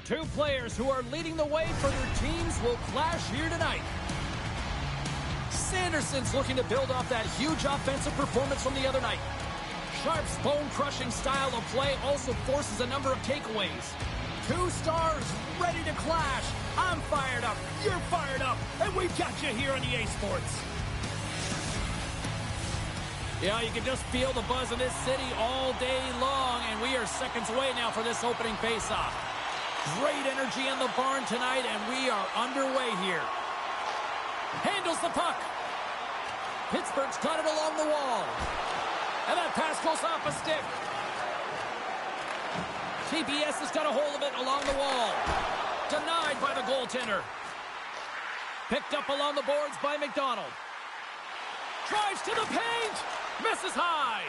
Two players who are leading the way for their teams will clash here tonight. Sanderson's looking to build off that huge offensive performance from the other night. Sharp's bone-crushing style of play also forces a number of takeaways. Two stars ready to clash. I'm fired up, you're fired up, and we've got you here on EA Sports. Yeah, you can just feel the buzz in this city all day long, and we are seconds away now for this opening faceoff. Great energy in the barn tonight, and we are underway here. Handles the puck. Pittsburgh's got it along the wall. And that pass goes off a stick. TBS has got a hold of it along the wall. Denied by the goaltender. Picked up along the boards by McDonald. Drives to the paint. Misses high.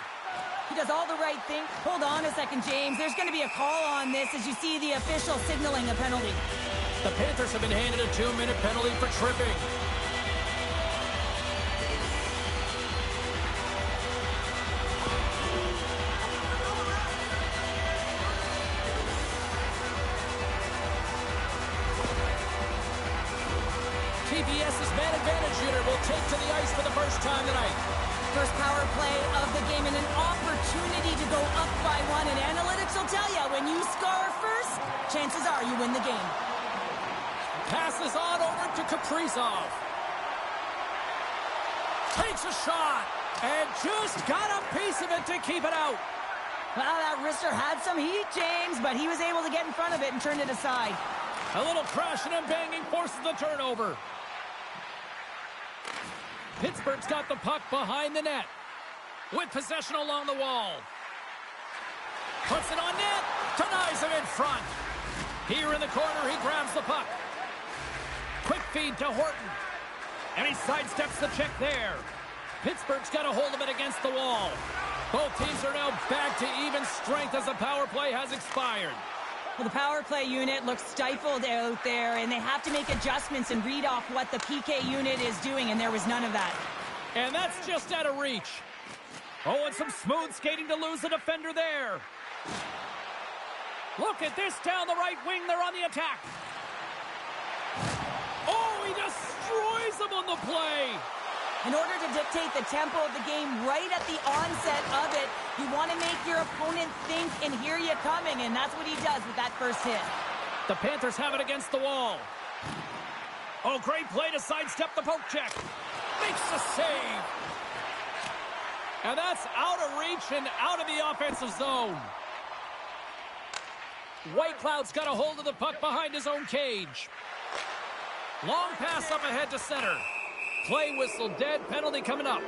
He does all the right thing. Hold on a second, James. There's going to be a call on this as you see the official signaling a penalty. The Panthers have been handed a 2-minute penalty for tripping. TBS's man advantage unit will take to the ice for the first time tonight. First power play of the game and an opportunity to go up by one. And analytics will tell you, when you score first, chances are you win the game. Passes on over to Kaprizov. Takes a shot. And just got a piece of it to keep it out. Well, that wrister had some heat, James, but he was able to get in front of it and turn it aside. A little crashing and banging forces the turnover. Pittsburgh's got the puck behind the net. With possession along the wall. Puts it on net. Denies him in front. Here in the corner, he grabs the puck. Quick feed to Horton. And he sidesteps the check there. Pittsburgh's got a hold of it against the wall. Both teams are now back to even strength as the power play has expired. Well, the power play unit looks stifled out there, and they have to make adjustments and read off what the PK unit is doing, and there was none of that. And that's just out of reach. Oh, and some smooth skating to lose the defender there. Look at this down the right wing. They're on the attack. Oh, he destroys them on the play. In order to dictate the tempo of the game right at the onset of it, you want to make your opponent think and hear you coming, and that's what he does with that first hit. The Panthers have it against the wall. Oh, great play to sidestep the poke check. Makes the save. And that's out of reach and out of the offensive zone. Whitecloud's got a hold of the puck behind his own cage. Long pass up ahead to center. Play whistle dead, penalty coming up.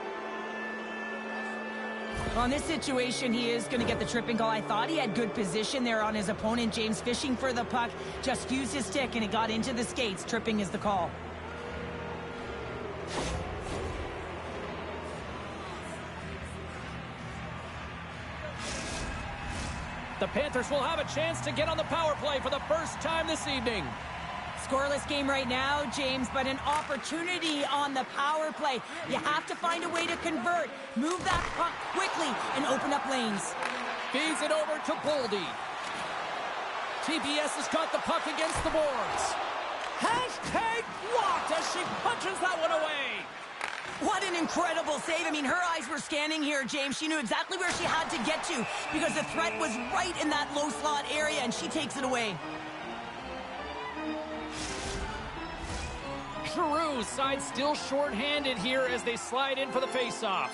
Well, in this situation, he is going to get the tripping call. I thought he had good position there on his opponent. James fishing for the puck, just used his stick and it got into the skates. Tripping is the call. The Panthers will have a chance to get on the power play for the first time this evening. Scoreless game right now, James, but an opportunity on the power play. You have to find a way to convert. Move that puck quickly and open up lanes. Feeds it over to Boldy. TBS has got the puck against the boards. Hashtag blocked as she punches that one away. What an incredible save. I mean, her eyes were scanning here, James. She knew exactly where she had to get to because the threat was right in that low slot area, and she takes it away. Giroux's side still short-handed here as they slide in for the faceoff.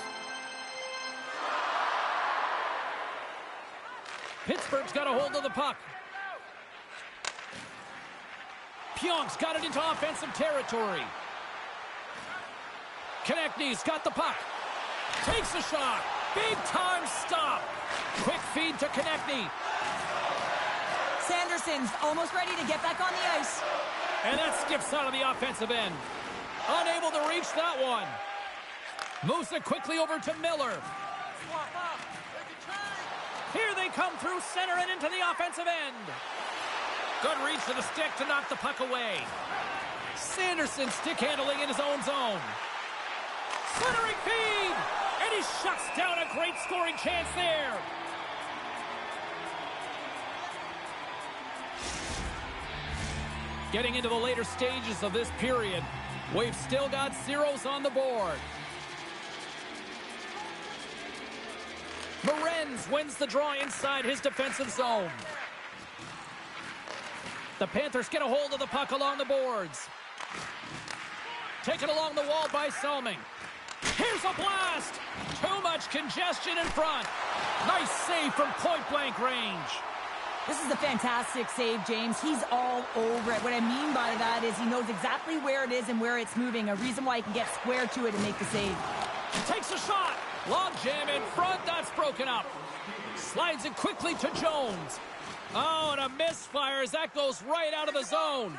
Pittsburgh's got a hold of the puck. Pionk's got it into offensive territory. Konechny's got the puck. Takes a shot. Big-time stop. Quick feed to Konechny. Sanderson's almost ready to get back on the ice. And that skips out of the offensive end. Unable to reach that one. Moves it quickly over to Miller. Here they come through center and into the offensive end. Good reach to the stick to knock the puck away. Sanderson stick handling in his own zone. Centering feed! And he shuts down a great scoring chance there. Getting into the later stages of this period, we've still got zeros on the board. Morenz wins the draw inside his defensive zone. The Panthers get a hold of the puck along the boards. Taken along the wall by Selming. Here's a blast! Too much congestion in front. Nice save from point-blank range. This is a fantastic save, James. He's all over it. What I mean by that is he knows exactly where it is and where it's moving. A reason why he can get square to it and make the save. Takes a shot. Long jam in front. That's broken up. Slides it quickly to Jones. Oh, and a misfire as that goes right out of the zone.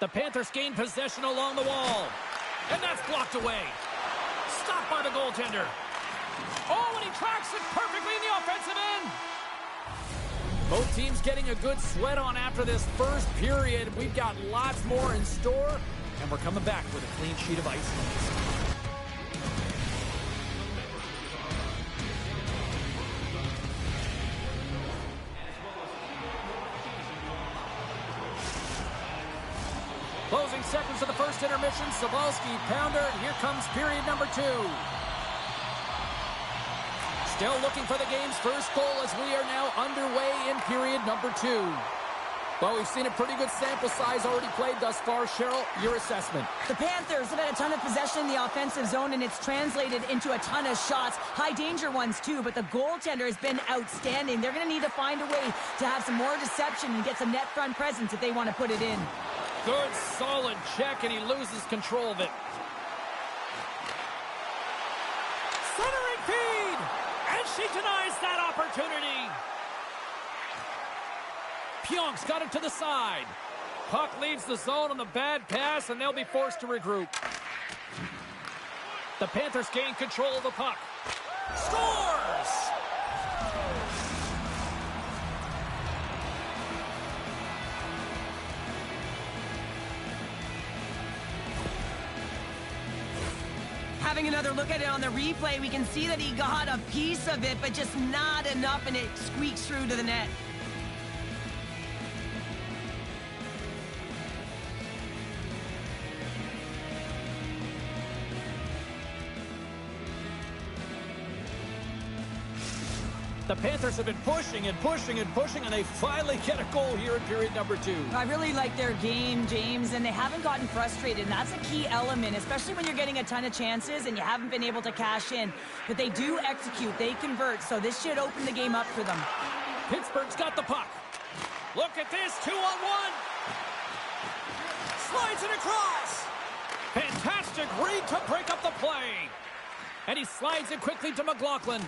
The Panthers gain possession along the wall. And that's blocked away. Stopped by the goaltender. Oh, and he tracks it perfectly in the offensive end. Both teams getting a good sweat on after this first period. We've got lots more in store, and we're coming back with a clean sheet of ice. Closing seconds of the first intermission. Sabalski, pounder, and here comes period number 2. Still looking for the game's first goal as we are now underway in period number 2. Well, we've seen a pretty good sample size already played thus far. Cheryl, your assessment. The Panthers have had a ton of possession in the offensive zone, and it's translated into a ton of shots. High-danger ones, too, but the goaltender has been outstanding. They're going to need to find a way to have some more deception and get some net front presence if they want to put it in. Good, solid check, and he loses control of it. Centering feed! And she denies that opportunity. Pionk's got it to the side. Puck leaves the zone on the bad pass, and they'll be forced to regroup. The Panthers gain control of the puck. Scores! Having another look at it on the replay, we can see that he got a piece of it, but just not enough, and it squeaks through to the net. The Panthers have been pushing and pushing and pushing, and they finally get a goal here in period number 2. I really like their game, James, and they haven't gotten frustrated, and that's a key element, especially when you're getting a ton of chances and you haven't been able to cash in. But they do execute, they convert, so this should open the game up for them. Pittsburgh's got the puck. Look at this, 2-on-1. Slides it across. Fantastic read to break up the play. And he slides it quickly to McLaughlin.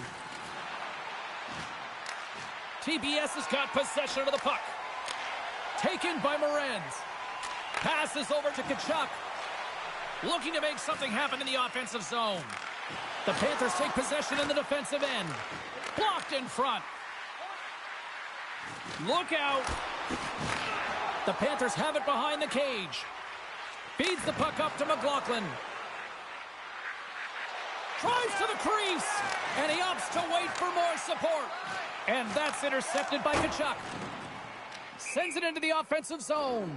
TBS has got possession of the puck. Taken by Morenz. Passes over to Tkachuk. Looking to make something happen in the offensive zone. The Panthers take possession in the defensive end. Blocked in front. Look out. The Panthers have it behind the cage. Feeds the puck up to McLaughlin. Drives to the crease. And he opts to wait for more support. And that's intercepted by Tkachuk. Sends it into the offensive zone.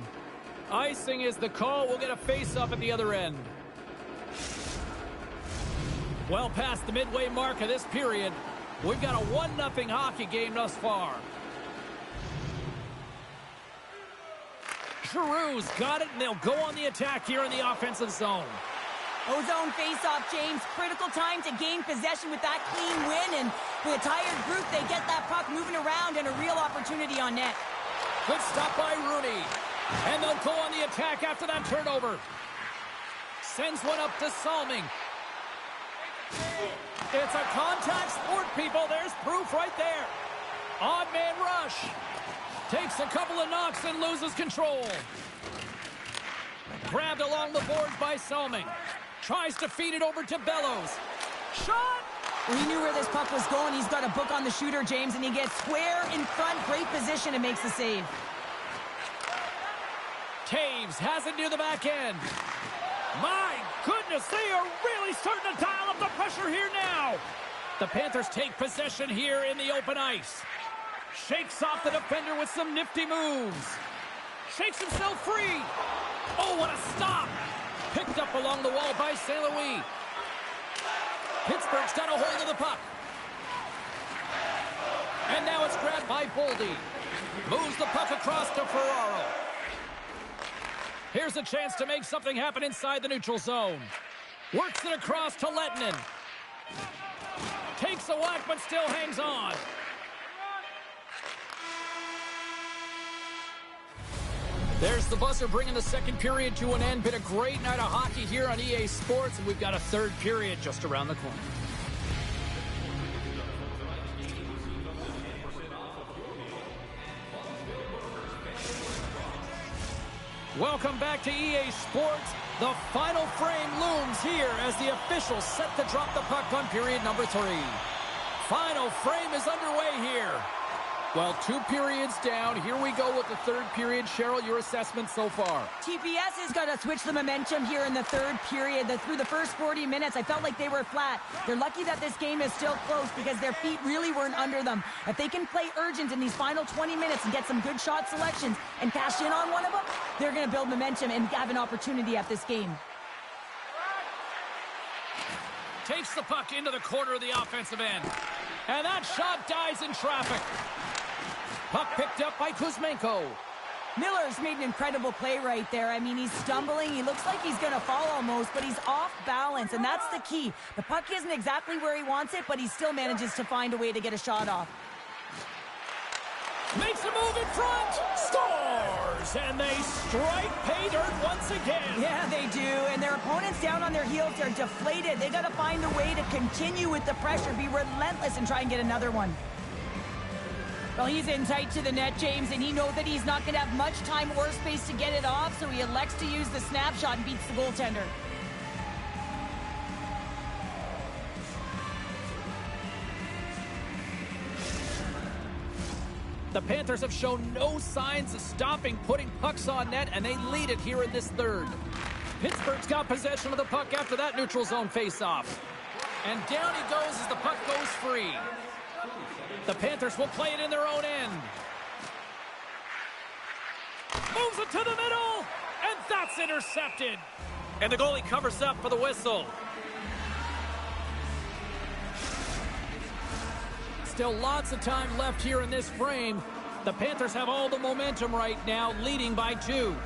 Icing is the call. We'll get a face-off at the other end. Well past the midway mark of this period, we've got a 1-0 hockey game thus far. Giroux's got it, and they'll go on the attack here in the offensive zone. Ozone face-off, James. Critical time to gain possession with that clean win, and with a tired group, they get that puck moving around and a real opportunity on net. Good stop by Rooney. And they'll go on the attack after that turnover. Sends one up to Salming. It's a contact sport, people. There's proof right there. Odd man rush. Takes a couple of knocks and loses control. Grabbed along the boards by Salming. Tries to feed it over to Bellows. Shot! Well, he knew where this puck was going. He's got a book on the shooter, James, and he gets square in front. Great position and makes the save. Taves has it near the back end. My goodness, they are really starting to dial up the pressure here now. The Panthers take possession here in the open ice. Shakes off the defender with some nifty moves. Shakes himself free. Oh, what a stop. Picked up along the wall by St. Louis. Pittsburgh's got a hold of the puck. And now it's grabbed by Boldy. Moves the puck across to Ferraro. Here's a chance to make something happen inside the neutral zone. Works it across to Lettinen. Takes a whack, but still hangs on. There's the buzzer bringing the second period to an end. Been a great night of hockey here on EA Sports, and we've got a third period just around the corner. Welcome back to EA Sports. The final frame looms here as the officials set to drop the puck on period number 3. Final frame is underway here. Well, 2 periods down. Here we go with the third period. Cheryl, your assessment so far? TPS has got to switch the momentum here in the third period. Through the first 40 minutes, I felt like they were flat. They're lucky that this game is still close because their feet really weren't under them. If they can play urgent in these final 20 minutes and get some good shot selections and cash in on one of them, they're going to build momentum and have an opportunity at this game. Takes the puck into the corner of the offensive end. And that shot dies in traffic. Puck picked up by Kuzmenko. Miller's made an incredible play right there. I mean, he's stumbling. He looks like he's going to fall almost, but he's off balance, and that's the key. The puck isn't exactly where he wants it, but he still manages to find a way to get a shot off. Makes a move in front. Scores! And they strike pay dirt once again. Yeah, they do. And their opponents down on their heels are deflated. They got to find a way to continue with the pressure, be relentless, and try and get another one. Well, he's in tight to the net, James, and he knows that he's not going to have much time or space to get it off, so he elects to use the snapshot and beats the goaltender. The Panthers have shown no signs of stopping putting pucks on net, and they lead it here in this third. Pittsburgh's got possession of the puck after that neutral zone faceoff. And down he goes as the puck goes free. The Panthers will play it in their own end. Moves it to the middle, and that's intercepted. And the goalie covers up for the whistle. Still lots of time left here in this frame. The Panthers have all the momentum right now, leading by 2.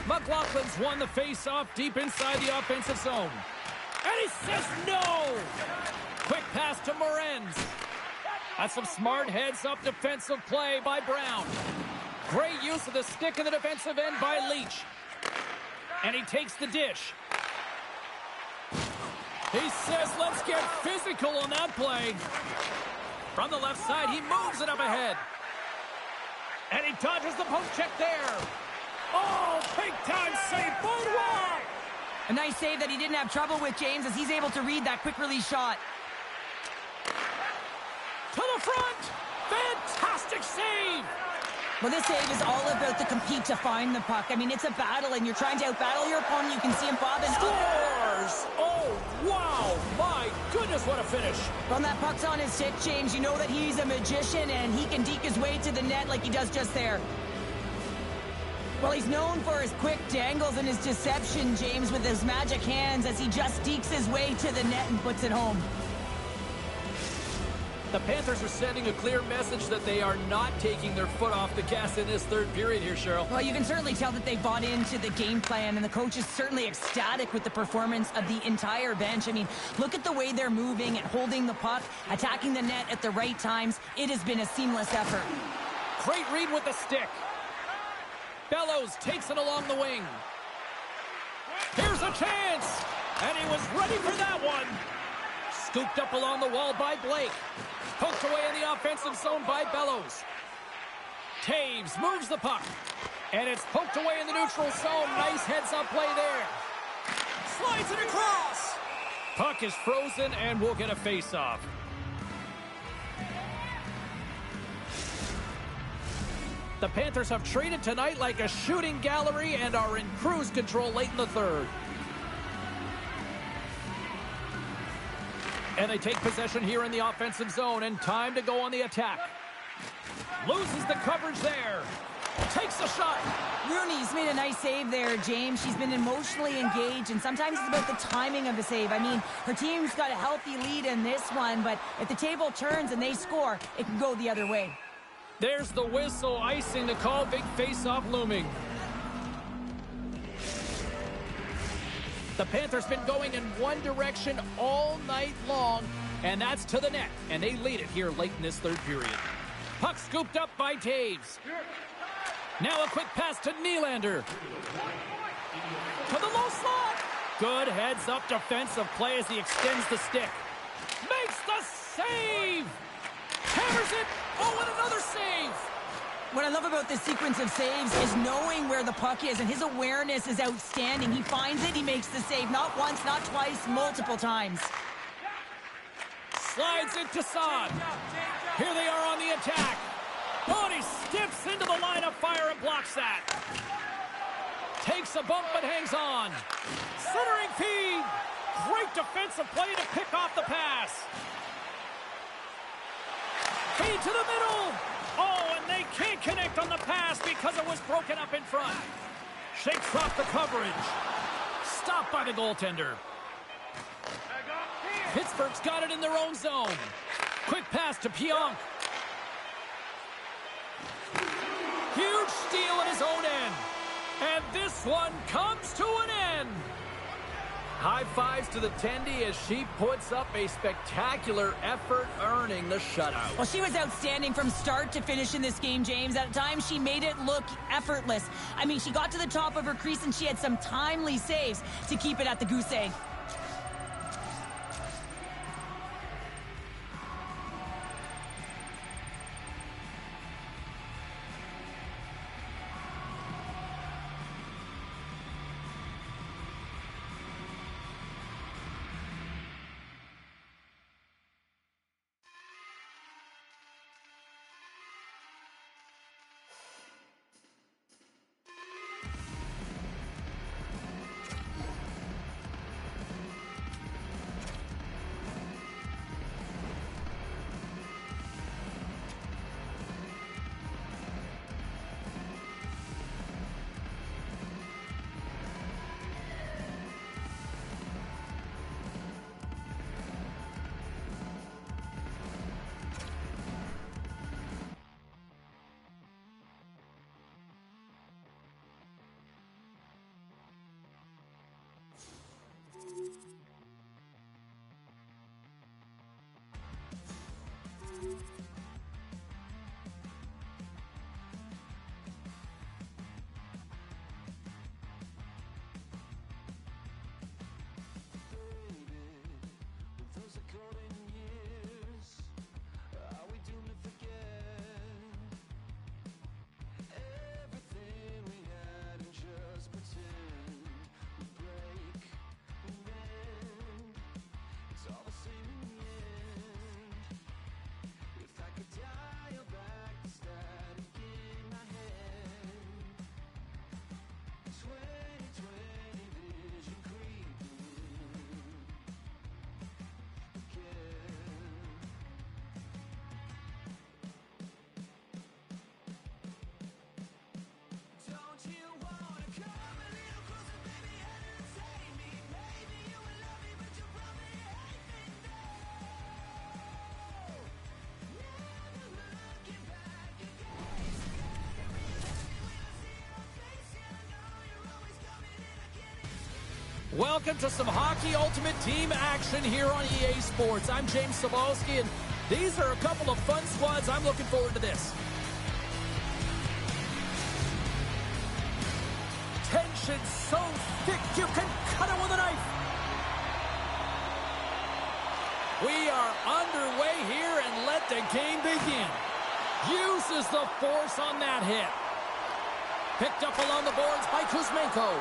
McLaughlin's won the face-off deep inside the offensive zone. And he says no! Quick pass to Morenz. That's some smart heads-up defensive play by Brown. Great use of the stick in the defensive end by Leach. And he takes the dish. He says, let's get physical on that play. From the left side, he moves it up ahead. And he dodges the poke check there. Oh, big-time save by Roy. A nice save that he didn't have trouble with, James, as he's able to read that quick-release shot. To the front. Fantastic save. Well, this save is all about the compete to find the puck. I mean, it's a battle, and you're trying to out-battle your opponent. You can see him bobbing. Scores! Oh, wow! My goodness, what a finish. When that puck's on his stick, James, you know that he's a magician, and he can deke his way to the net like he does just there. Well, he's known for his quick dangles and his deception, James, with his magic hands as he just dekes his way to the net and puts it home. The Panthers are sending a clear message that they are not taking their foot off the gas in this third period here, Cheryl. Well, you can certainly tell that they bought into the game plan, and the coach is certainly ecstatic with the performance of the entire bench. I mean, look at the way they're moving and holding the puck, attacking the net at the right times. It has been a seamless effort. Great read with the stick. Bellows takes it along the wing. Here's a chance, and he was ready for that one. Scooped up along the wall by Blake. Poked away in the offensive zone by Bellows. Taves moves the puck. And it's poked away in the neutral zone. Nice heads-up play there. Slides it across. Puck is frozen and we'll get a face-off. The Panthers have traded tonight like a shooting gallery and are in cruise control late in the third. And they take possession here in the offensive zone, and time to go on the attack. Loses the coverage there. Takes the shot. Rooney's made a nice save there, James. She's been emotionally engaged, and sometimes it's about the timing of the save. I mean, her team's got a healthy lead in this one, but if the table turns and they score, it can go the other way. There's the whistle, icing the call, big face-off looming. The Panthers been going in one direction all night long, and that's to the net, and they lead it here late in this third period. Puck scooped up by Taves. Now a quick pass to Nylander. To the low slot. Good heads-up defensive play as he extends the stick. Makes the save! Hammers it! Oh, and another save! What I love about this sequence of saves is knowing where the puck is, and his awareness is outstanding. He finds it, he makes the save. Not once, not twice, multiple times. Slides it to Saad. Here they are on the attack. Oh, and he steps into the line of fire and blocks that. Takes a bump but hangs on. Centering feed. Great defensive play to pick off the pass. Feed to the middle. Oh, and they can't connect on the pass because it was broken up in front. Shakes off the coverage. Stopped by the goaltender. Pittsburgh's got it in their own zone. Quick pass to Pionk. Huge steal at his own end. And this one comes to an end. High fives to the Tendy as she puts up a spectacular effort, earning the shutout. Well, she was outstanding from start to finish in this game, James. At times, she made it look effortless. I mean, she got to the top of her crease, and she had some timely saves to keep it at the goose egg. Welcome to some Hockey Ultimate Team action here on EA Sports. I'm James Cybulski, and these are a couple of fun squads. I'm looking forward to this. Tension so thick you can cut it with a knife. We are underway here, and let the game begin. Uses the force on that hit. Picked up along the boards by Kuzmenko.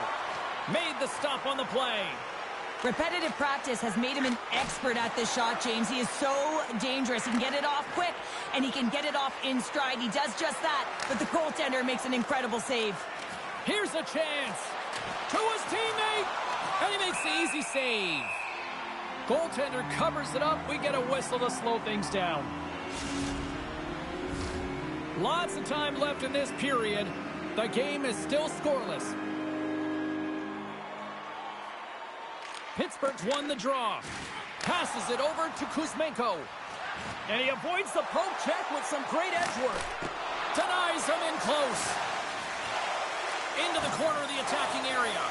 Made the stop on the play. Repetitive practice has made him an expert at this shot, James. He is so dangerous. He can get it off quick, and he can get it off in stride. He does just that, but the goaltender makes an incredible save. Here's a chance to his teammate, and he makes the easy save. Goaltender covers it up. We get a whistle to slow things down. Lots of time left in this period. The game is still scoreless. Pittsburgh's won the draw. Passes it over to Kuzmenko. And he avoids the poke check with some great edge work. Denies him in close. Into the corner of the attacking area.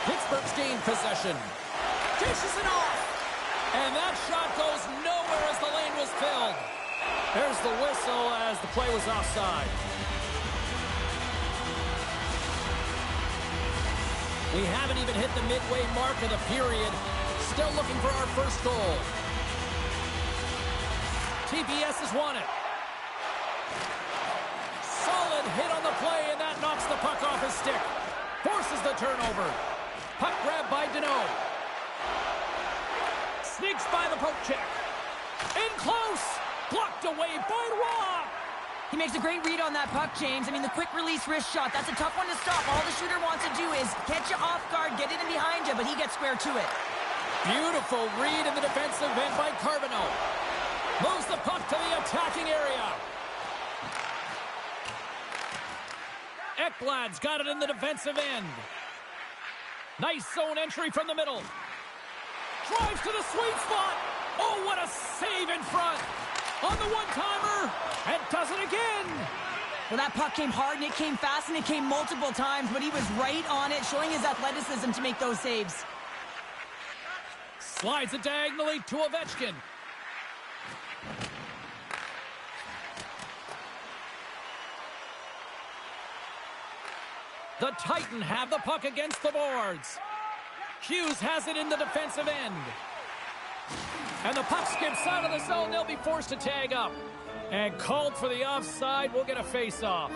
Pittsburgh's gained possession. Dishes it off. And that shot goes nowhere as the lane was filled. There's the whistle as the play was offside. We haven't even hit the midway mark of the period. Still looking for our first goal. TBS has won it. Solid hit on the play, and that knocks the puck off his stick. Forces the turnover. Puck grab by Deneau. Sneaks by the poke check. In close. Blocked away by Roy. He makes a great read on that puck, James. I mean, the quick release wrist shot, that's a tough one to stop. All the shooter wants to do is catch you off guard, get it in behind you, but he gets square to it. Beautiful read in the defensive end by Carbonneau. Moves the puck to the attacking area. Ekblad's got it in the defensive end. Nice zone entry from the middle. Drives to the sweet spot. Oh, what a save in front. On the one-timer, and does it again. Well, that puck came hard, and it came fast, and it came multiple times, but he was right on it, showing his athleticism to make those saves. Slides it diagonally to Ovechkin. The Titan have the puck against the boards. Hughes has it in the defensive end. And the puck skips out of the zone. They'll be forced to tag up. And called for the offside. We'll get a face-off.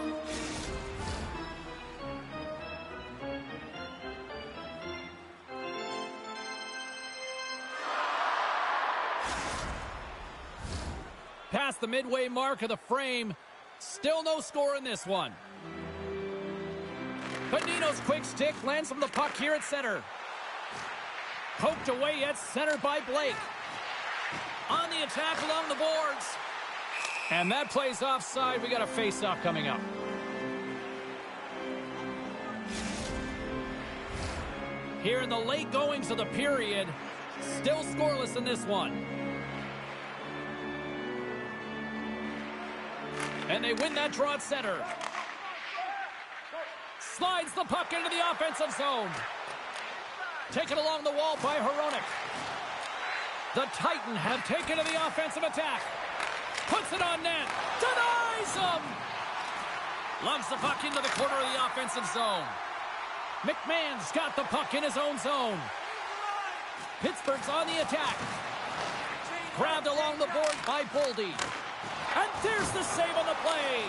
Past the midway mark of the frame. Still no score in this one. Bonino's quick stick lands from the puck here at center. Poked away at center by Blake. On the attack along the boards. And that plays offside. We got a face-off coming up. Here in the late goings of the period, still scoreless in this one. And they win that draw at center. Slides the puck into the offensive zone. Taken along the wall by Hronek. The Titan have taken to the offensive attack. Puts it on net. Denies him. Loves the puck into the corner of the offensive zone. McMahon's got the puck in his own zone. Pittsburgh's on the attack. Grabbed along the board by Boldy. And there's the save on the play.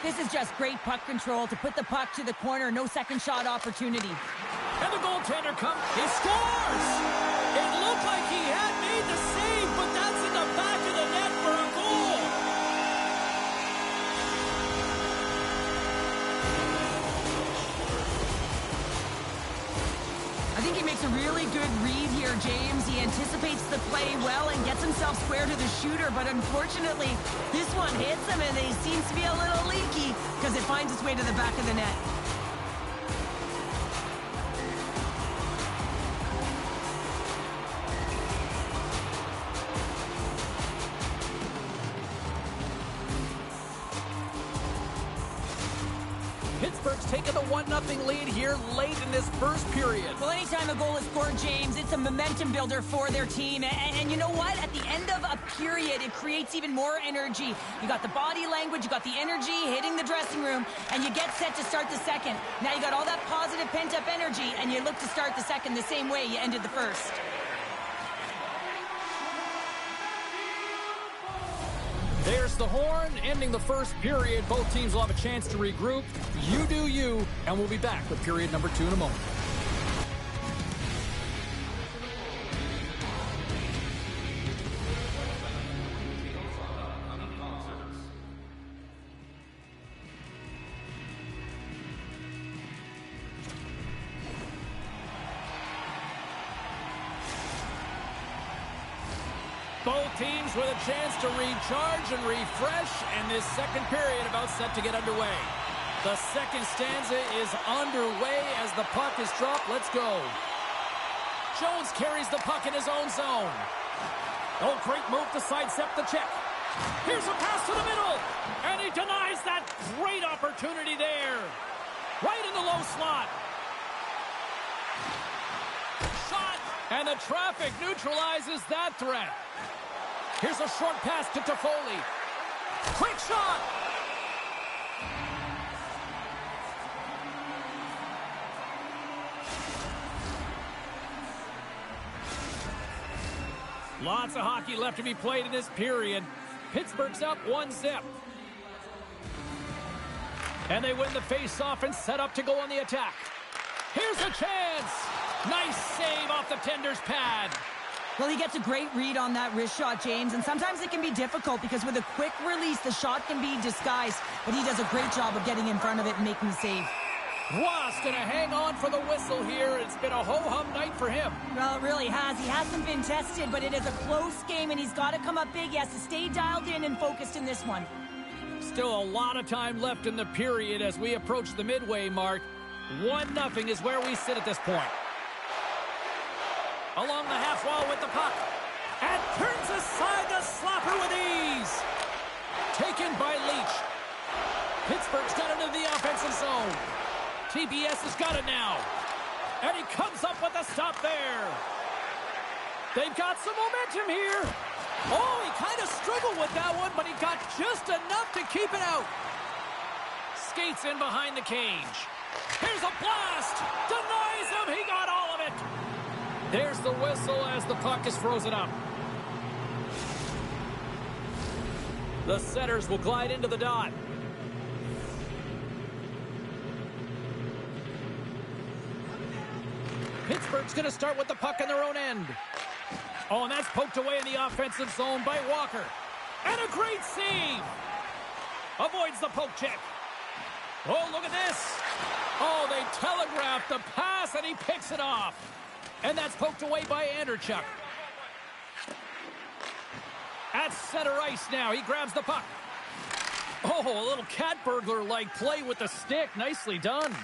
This is just great puck control to put the puck to the corner. No second shot opportunity. And the goaltender comes. He scores! It looked like he had made the save, but that's in the back of the net for a goal. I think he makes a really good read here, James. He anticipates the play well and gets himself square to the shooter, but unfortunately, this one hits him and he seems to be a little leaky because it finds its way to the back of the net. Pittsburgh's taken the 1-0 lead here late in this first period. Well, anytime a goal is scored, James, it's a momentum builder for their team. And you know what? At the end of a period, it creates even more energy. You got the body language, you got the energy hitting the dressing room, and you get set to start the second. Now you got all that positive pent-up energy, and you look to start the second the same way you ended the first. There's the horn, ending the first period. Both teams will have a chance to regroup. You do you, and we'll be back with period number 2 in a moment. Both teams with a chance to recharge and refresh, and this second period about set to get underway. The second stanza is underway as the puck is dropped. Let's go. Jones carries the puck in his own zone. Oh, great move to sidestep the check. Here's a pass to the middle, and he denies that great opportunity there. Right in the low slot. Shot, and the traffic neutralizes that threat. Here's a short pass to Toffoli. Quick shot. Lots of hockey left to be played in this period. Pittsburgh's up 1-0. And they win the face-off and set up to go on the attack. Here's a chance. Nice save off the tender's pad. Well, he gets a great read on that wrist shot, James, and sometimes it can be difficult because with a quick release, the shot can be disguised, but he does a great job of getting in front of it and making the save. Ross gonna hang on for the whistle here. It's been a ho-hum night for him. Well, it really has. He hasn't been tested, but it is a close game, and he's got to come up big. He has to stay dialed in and focused in this one. Still a lot of time left in the period as we approach the midway mark. 1-0 is where we sit at this point. Along the half wall with the puck. And turns aside the slapper with ease. Taken by Leach. Pittsburgh's got into the offensive zone. TBS has got it now. And he comes up with a stop there. They've got some momentum here. Oh, he kind of struggled with that one, but he got just enough to keep it out. Skates in behind the cage. Here's a blast. Denies him. He got all of it. There's the whistle as the puck is frozen up. The setters will glide into the dot. Pittsburgh's going to start with the puck in their own end. Oh, and that's poked away in the offensive zone by Walker. And a great save. Avoids the poke check. Oh, look at this. Oh, they telegraphed the pass, and he picks it off. And that's poked away by Anderchuk. At center ice now. He grabs the puck. Oh, a little cat burglar-like play with the stick. Nicely done.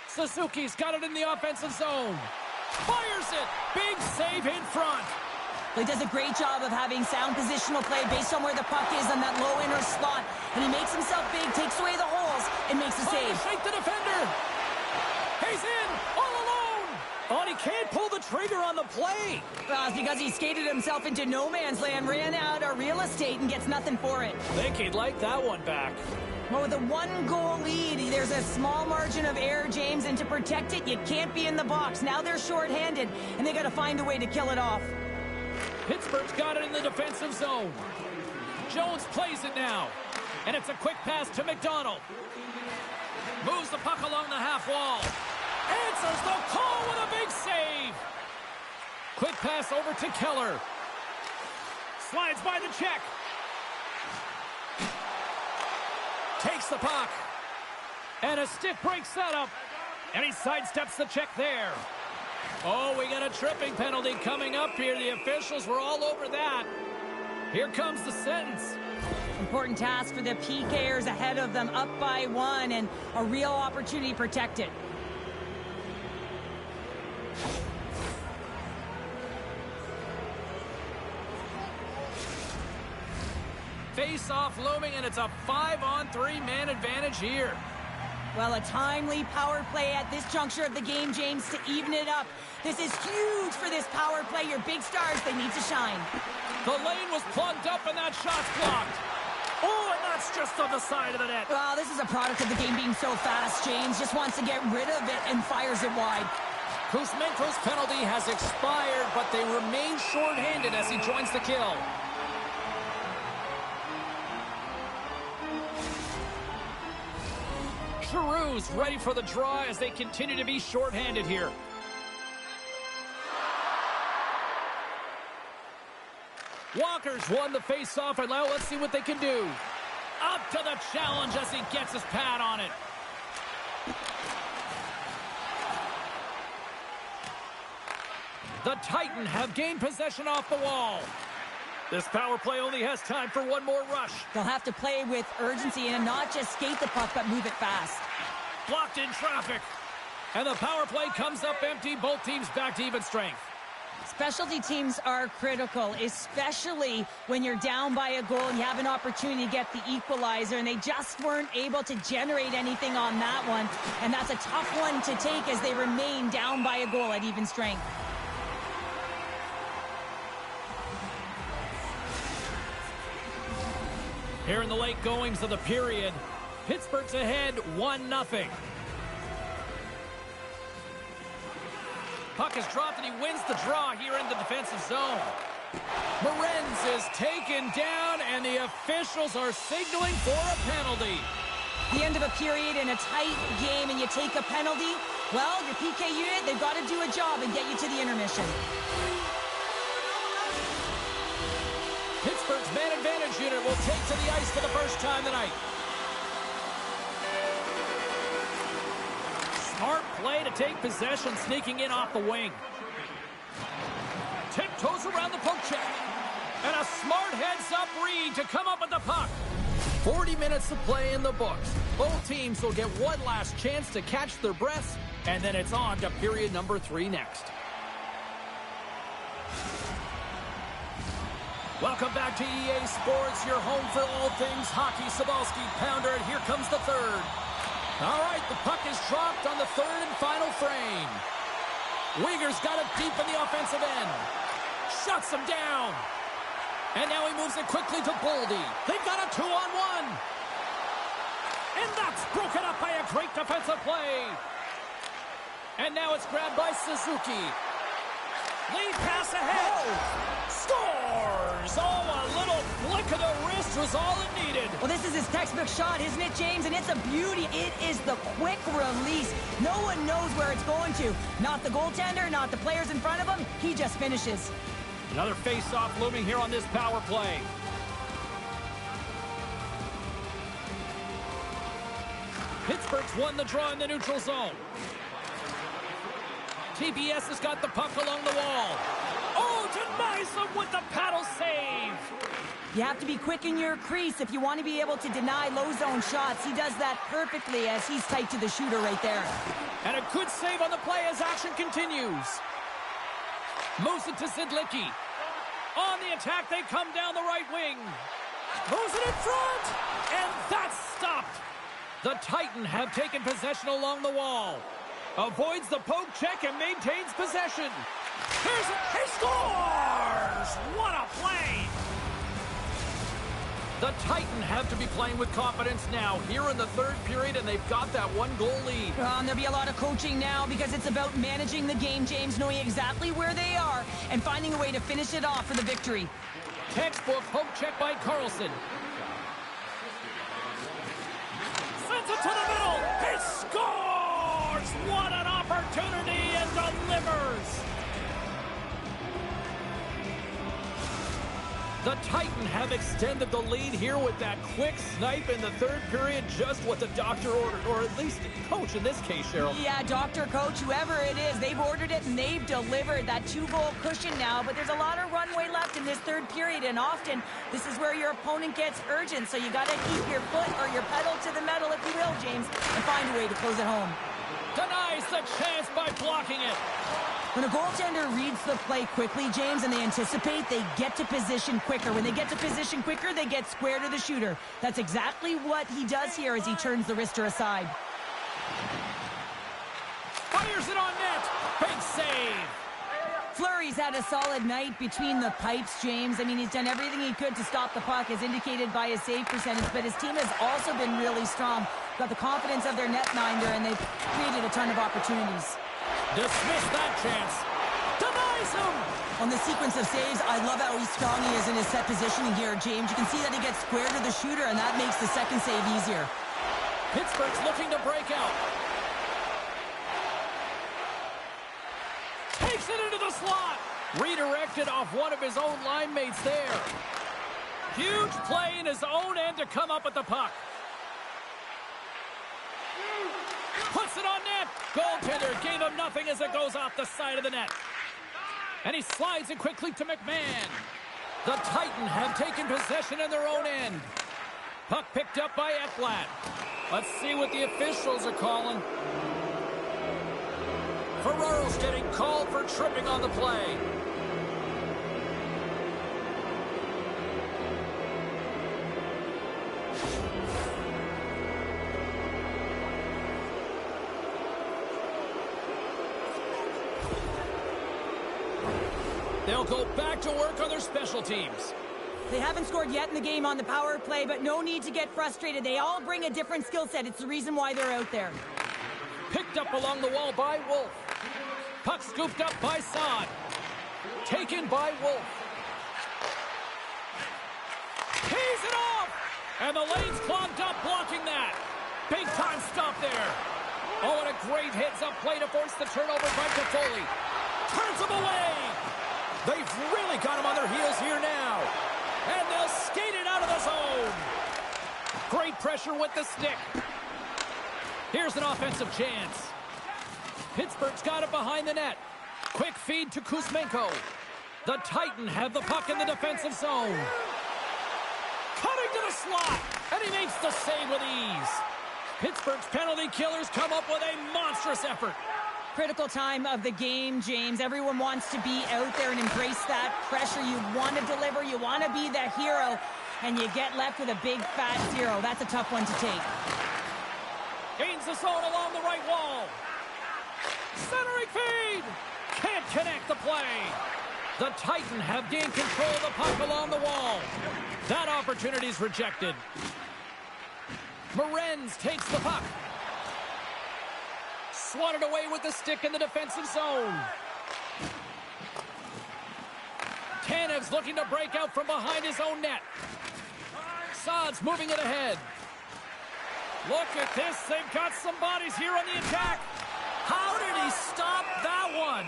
Suzuki's got it in the offensive zone. Fires it. Big save in front. He does a great job of having sound positional play based on where the puck is on that low inner slot. And he makes himself big, takes away the holes, and makes a save. Shake the defender. He's in, all alone. Oh, and he can't pull the trigger on the play. Well, it's because he skated himself into no man's land, ran out of real estate, and gets nothing for it. Think he'd like that one back. Well, with a one-goal lead, there's a small margin of error, James, and to protect it, you can't be in the box. Now they're shorthanded, and they got to find a way to kill it off. Pittsburgh's got it in the defensive zone. Jones plays it now, and it's a quick pass to McDonald. Moves the puck along the half wall. Answers the call with a big save. Quick pass over to Keller. Slides by the check. Takes the puck. And a stick breaks that up. And he sidesteps the check there. Oh, we got a tripping penalty coming up here. The officials were all over that. Here comes the sentence. Important task for the PKers ahead of them, up by 1, and a real opportunity to protect it. Face-off looming, and it's a 5-on-3 man advantage here. Well, a timely power play at this juncture of the game, James, to even it up. This is huge for this power play. Your big stars, they need to shine. The lane was plugged up, and that shot's blocked. Oh, and that's just on the side of the net. Well, this is a product of the game being so fast. James just wants to get rid of it and fires it wide. Kuzmenko's penalty has expired, but they remain shorthanded as he joins the kill. Giroux's ready for the draw as they continue to be shorthanded here. Walker's won the face-off, and now let's see what they can do. Up to the challenge as he gets his pad on it. The Titan have gained possession off the wall. This power play only has time for one more rush. They'll have to play with urgency and not just skate the puck, but move it fast. Blocked in traffic. And the power play comes up empty. Both teams back to even strength. Specialty teams are critical, especially when you're down by a goal and you have an opportunity to get the equalizer, and they just weren't able to generate anything on that one. And that's a tough one to take as they remain down by a goal at even strength. Here in the late goings of the period, Pittsburgh's ahead 1-0. Puck is dropped and he wins the draw here in the defensive zone. Morenz is taken down and the officials are signaling for a penalty. The end of a period in a tight game and you take a penalty, well, your PK unit, they've got to do a job and get you to the intermission. Pittsburgh's man advantage unit will take to the ice for the first time tonight. Smart play to take possession, sneaking in off the wing. Tiptoes around the poke check. And a smart heads-up read to come up with the puck. 40 minutes to play in the books. Both teams will get one last chance to catch their breaths, and then it's on to period number 3 next. Welcome back to EA Sports, your home for all things hockey. Cybulski, Pounder, and here comes the third. All right, the puck is dropped on the third and final frame. Uyghur's got it deep in the offensive end. Shuts him down. And now he moves it quickly to Boldy. They've got a 2-on-1. And that's broken up by a great defensive play. And now it's grabbed by Suzuki. Lead pass ahead. Whoa. Scores! Oh, a little flick of the wrist was all it needed. Well, this is his textbook shot, isn't it, James? And it's a beauty. It is the quick release. No one knows where it's going to. Not the goaltender, not the players in front of him. He just finishes. Another face-off looming here on this power play. Pittsburgh's won the draw in the neutral zone. TBS has got the puck along the wall. Oh, denies him with the paddle save. You have to be quick in your crease if you want to be able to deny low zone shots. He does that perfectly as he's tight to the shooter right there. And a good save on the play as action continues. Moves it to Zidlicki. On the attack, they come down the right wing. Moves it in front. And that's stopped. The Titan have taken possession along the wall. Avoids the poke check and maintains possession. He scores! What a play! The Titan have to be playing with confidence now here in the third period, and they've got that 1-goal lead. There'll be a lot of coaching now because it's about managing the game, James, knowing exactly where they are and finding a way to finish it off for the victory. Textbook poke check by Carlson. Sends it to the middle. He scores! What an opportunity, and delivers! The Titan have extended the lead here with that quick snipe in the third period, just what the doctor ordered, or at least coach in this case, Cheryl. Yeah, doctor, coach, whoever it is, they've ordered it and they've delivered that 2-goal cushion now, but there's a lot of runway left in this third period, and often this is where your opponent gets urgent, so you got to keep your foot or your pedal to the metal, if you will, James, and find a way to close it home. Denies the chance by blocking it. When a goaltender reads the play quickly, James, and they anticipate, they get to position quicker. When they get to position quicker, they get square to the shooter. That's exactly what he does here as he turns the wrister aside. Fires it on net. Big save. Fleury's had a solid night between the pipes, James. I mean, he's done everything he could to stop the puck, as indicated by his save percentage, but his team has also been really strong. Got the confidence of their netminder, and they've created a ton of opportunities. Dismiss that chance. Denies him. On the sequence of saves, I love how strong he is in his set positioning here, James. You can see that he gets square to the shooter, and that makes the second save easier. Pittsburgh's looking to break out. Takes it into the slot. Redirected off one of his own line mates there. Huge play in his own end to come up with the puck. Puts it on net. Goaltender gave him nothing as it goes off the side of the net. And he slides it quickly to McMahon. The Titan have taken possession in their own end. Puck picked up by Ekblad. Let's see what the officials are calling. Ferraro's getting called for tripping on the play. They'll go back to work on their special teams. They haven't scored yet in the game on the power play, but no need to get frustrated. They all bring a different skill set. It's the reason why they're out there. Picked up along the wall by Wolf. Puck scooped up by Saad. Taken by Wolf. Tees it off! And the lane's clogged up, blocking that. Big time stop there. Oh, and a great heads-up play to force the turnover by Toffoli. Turns them away. They've really got him on their heels here now. And they'll skate it out of the zone. Great pressure with the stick. Here's an offensive chance. Pittsburgh's got it behind the net. Quick feed to Kuzmenko. The Titan have the puck in the defensive zone. Cutting to the slot. And he makes the save with ease. Pittsburgh's penalty killers come up with a monstrous effort. Critical time of the game, James. Everyone wants to be out there and embrace that pressure. You want to deliver. You want to be the hero. And you get left with a big, fat 0. That's a tough one to take. Gains the zone along the right wall. Centering feed. Can't connect the play. The Titan have gained control of the puck along the wall. That opportunity's rejected. Morenz takes the puck. Swatted away with the stick in the defensive zone. Tanev's looking to break out from behind his own net. Saad's moving it ahead. Look at this. They've got some bodies here on the attack. How did he stop that one?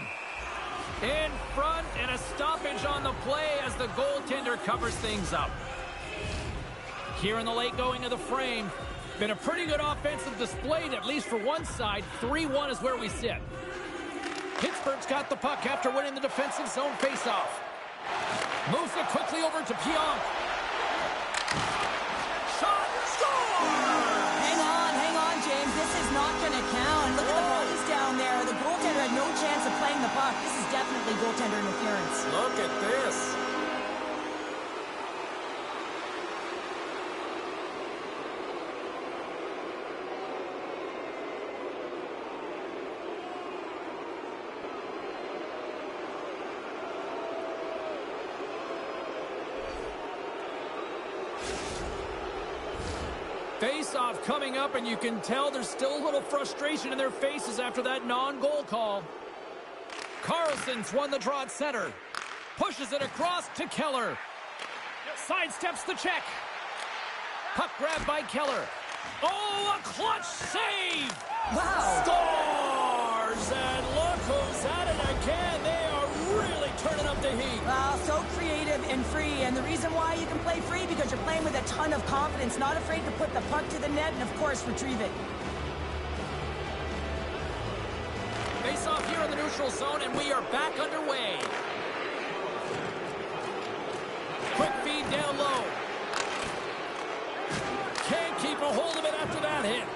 In front, and a stoppage on the play as the goaltender covers things up. Here in the late going of the frame. Been a pretty good offensive display, at least for one side. 3-1 is where we sit. Pittsburgh's got the puck after winning the defensive zone faceoff. Moves it quickly over to Pionk. Shot, score! Hang on, James. This is not going to count. Look at the bodies down there. The goaltender had no chance of playing the puck. This is definitely goaltender interference. Look at this. Face-off coming up, and you can tell there's still a little frustration in their faces after that non-goal call. Carlson's won the draw at center. Pushes it across to Keller. Sidesteps the check. Puck grabbed by Keller. Oh, a clutch save! Wow! Scores! And look who's at it again. They are really turning up the heat. Wow, so creative and free. And the reason why you can play free, because you're playing with a ton of confidence, not afraid to put the puck to the net and, of course, retrieve it. Face off here in the neutral zone, and we are back underway. Quick feed down low. Can't keep a hold of it after that hit.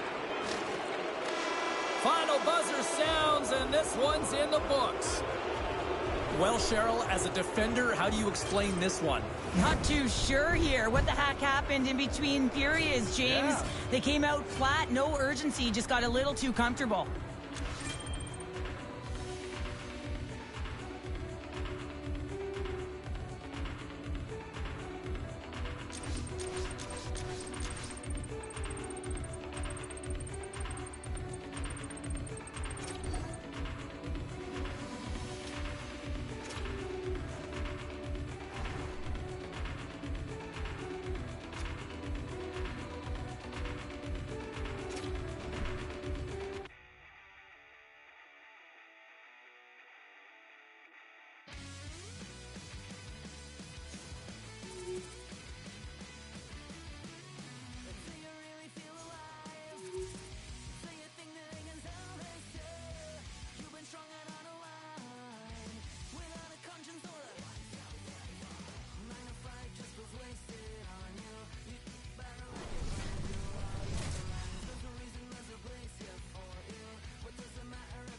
Final buzzer sounds, and this one's in the books. Well, Cheryl, as a defender, how do you explain this one? Not too sure here. What the heck happened in between periods, James? Yeah. They came out flat, no urgency, just got a little too comfortable.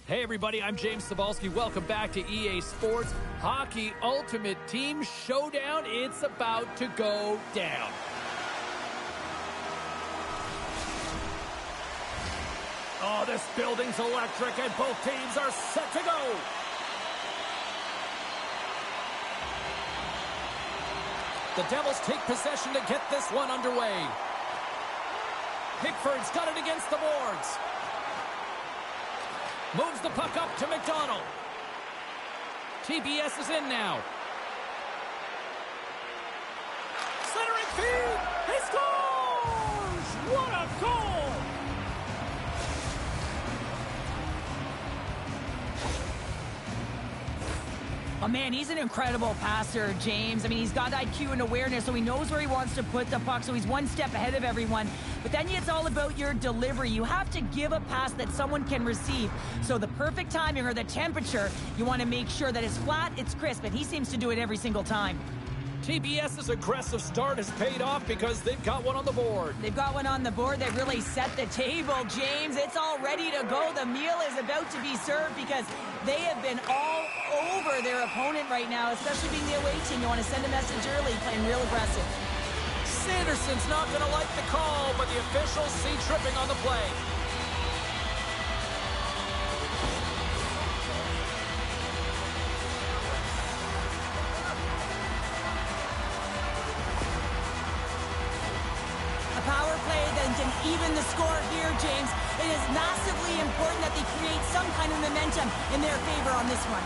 Hey everybody, I'm James Cebulski. Welcome back to EA Sports Hockey Ultimate Team Showdown. It's about to go down. Oh, this building's electric and both teams are set to go. The Devils take possession to get this one underway. Pickford's got it against the boards. Moves the puck up to McDonald. TBS is in now. Centering feed. He scores! What a goal! Oh, man, he's an incredible passer, James. I mean, he's got IQ and awareness, so he knows where he wants to put the puck, so he's one step ahead of everyone. But then it's all about your delivery. You have to give a pass that someone can receive. So the perfect timing or the temperature, you want to make sure that it's flat, it's crisp, and he seems to do it every single time. TBS's aggressive start has paid off because they've got one on the board. They've got one on the board. They've really set the table, James. It's all ready to go. The meal is about to be served because they have been all over their opponent right now, especially being the away team. You want to send a message early, playing real aggressive. Sanderson's not going to like the call, but the officials see tripping on the play. Power play then can even the score here, James. It is massively important that they create some kind of momentum in their favor on this one.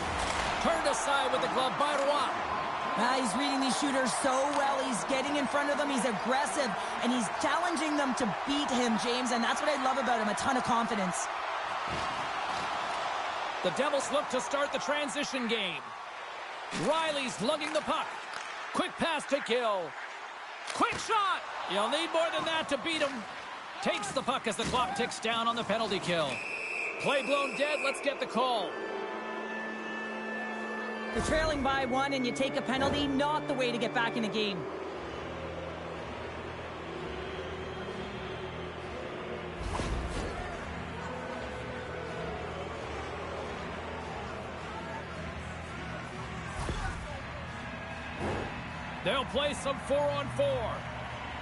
Turned aside with the glove by Roy. He's reading these shooters so well. He's getting in front of them. He's aggressive, and he's challenging them to beat him, James, and that's what I love about him, a ton of confidence. The Devils look to start the transition game. Riley's lugging the puck. Quick pass to Gill. Quick shot! You'll need more than that to beat him. Takes the puck as the clock ticks down on the penalty kill. Play blown dead. Let's get the call. You're trailing by one and you take a penalty, not the way to get back in the game. They'll play some 4-on-4.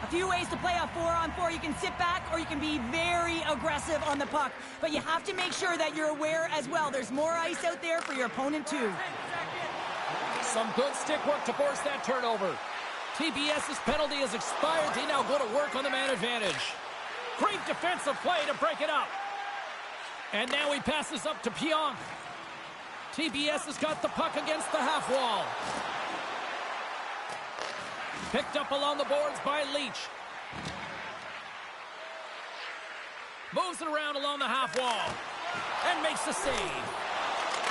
A few ways to play a 4-on-4. You can sit back or you can be very aggressive on the puck. But you have to make sure that you're aware as well. There's more ice out there for your opponent too. Some good stick work to force that turnover. TBS's penalty has expired. They now go to work on the man advantage. Great defensive play to break it up. And now he passes up to Pionk. TBS has got the puck against the half wall. Picked up along the boards by Leach. Moves it around along the half wall. And makes the save.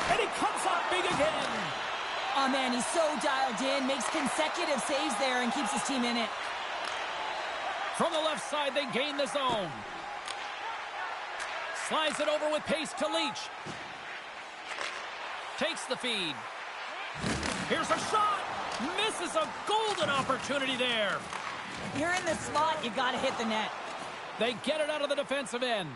And he comes up big again. Oh, man, he's so dialed in. Makes consecutive saves there and keeps his team in it. From the left side, they gain the zone. Slides it over with pace to Leach. Takes the feed. Here's a shot. Misses a golden opportunity there. You're in the slot, you gotta hit the net. They get it out of the defensive end.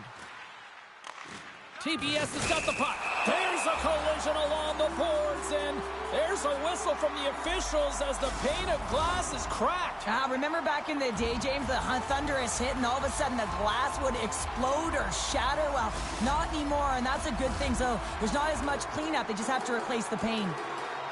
TBS has got the puck. There's a collision along the boards, and there's a whistle from the officials as the pane of glass is cracked. Remember back in the day, James, the thunderous hit, and all of a sudden the glass would explode or shatter? Well, not anymore, and that's a good thing. So there's not as much cleanup. They just have to replace the pane.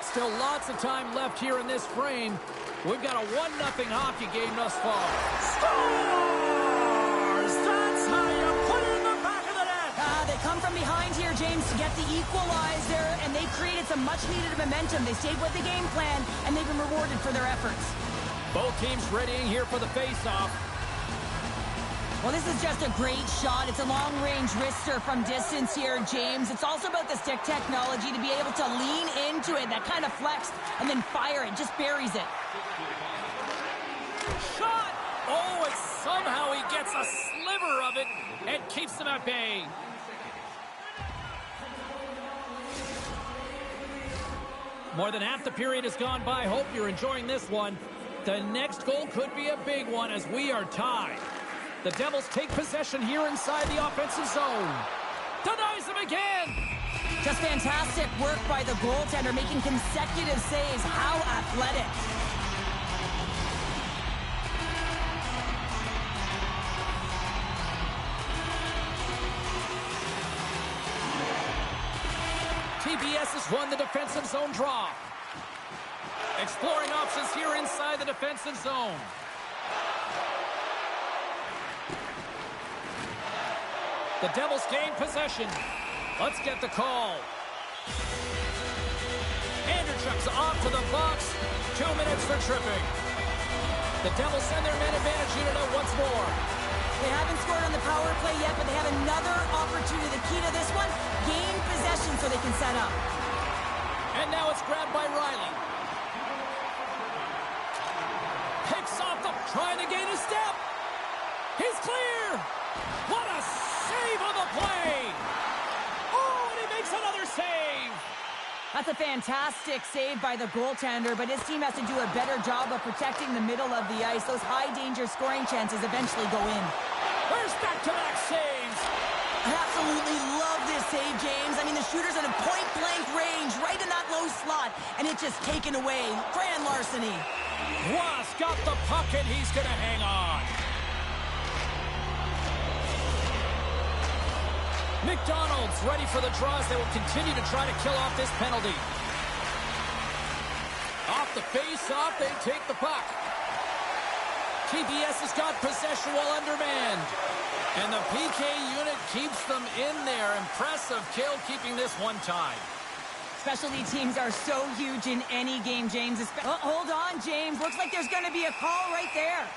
Still lots of time left here in this frame. We've got a 1-0 hockey game thus far. Scores! That's how you put it in the back of the net! They come from behind here, James, to get the equalizer, and they created some much-needed momentum. They stayed with the game plan, and they've been rewarded for their efforts. Both teams readying here for the face-off. Well, this is just a great shot. It's a long-range wrister from distance here, James. It's also about the stick technology to be able to lean into it, that kind of flex, and then fire it. Just buries it. Shot! Oh, and somehow he gets a sliver of it and keeps them at bay. More than half the period has gone by. Hope you're enjoying this one. The next goal could be a big one as we are tied. The Devils take possession here inside the offensive zone. Denies him again. Just fantastic work by the goaltender, making consecutive saves. How athletic. TBS has won the defensive zone draw. Exploring options here inside the defensive zone. The Devils gain possession. Let's get the call. Anderchuk's off to the box. 2 minutes for tripping. The Devils send their man advantage unit out once more. They haven't scored on the power play yet, but they have another opportunity. The key to this one, gain possession so they can set up. And now it's grabbed by Riley. Picks off the, trying to gain a step. He's clear. What a save on the play. Oh, and he makes another save. That's a fantastic save by the goaltender, but his team has to do a better job of protecting the middle of the ice. Those high-danger scoring chances eventually go in. Where's back-to-back saves? I absolutely love this save, James. I mean, the shooter's in a point-blank range, right in that low slot, and it's just taken away. Grand larceny. Ross got the puck, and he's going to hang on. McDonald's ready for the draws. They will continue to try to kill off this penalty. Off the face-off, they take the puck. TBS has got possession while undermanned. And the PK unit keeps them in there. Impressive kill, keeping this one tied. Specialty teams are so huge in any game, James. Hold on, James. Looks like there's going to be a call right there.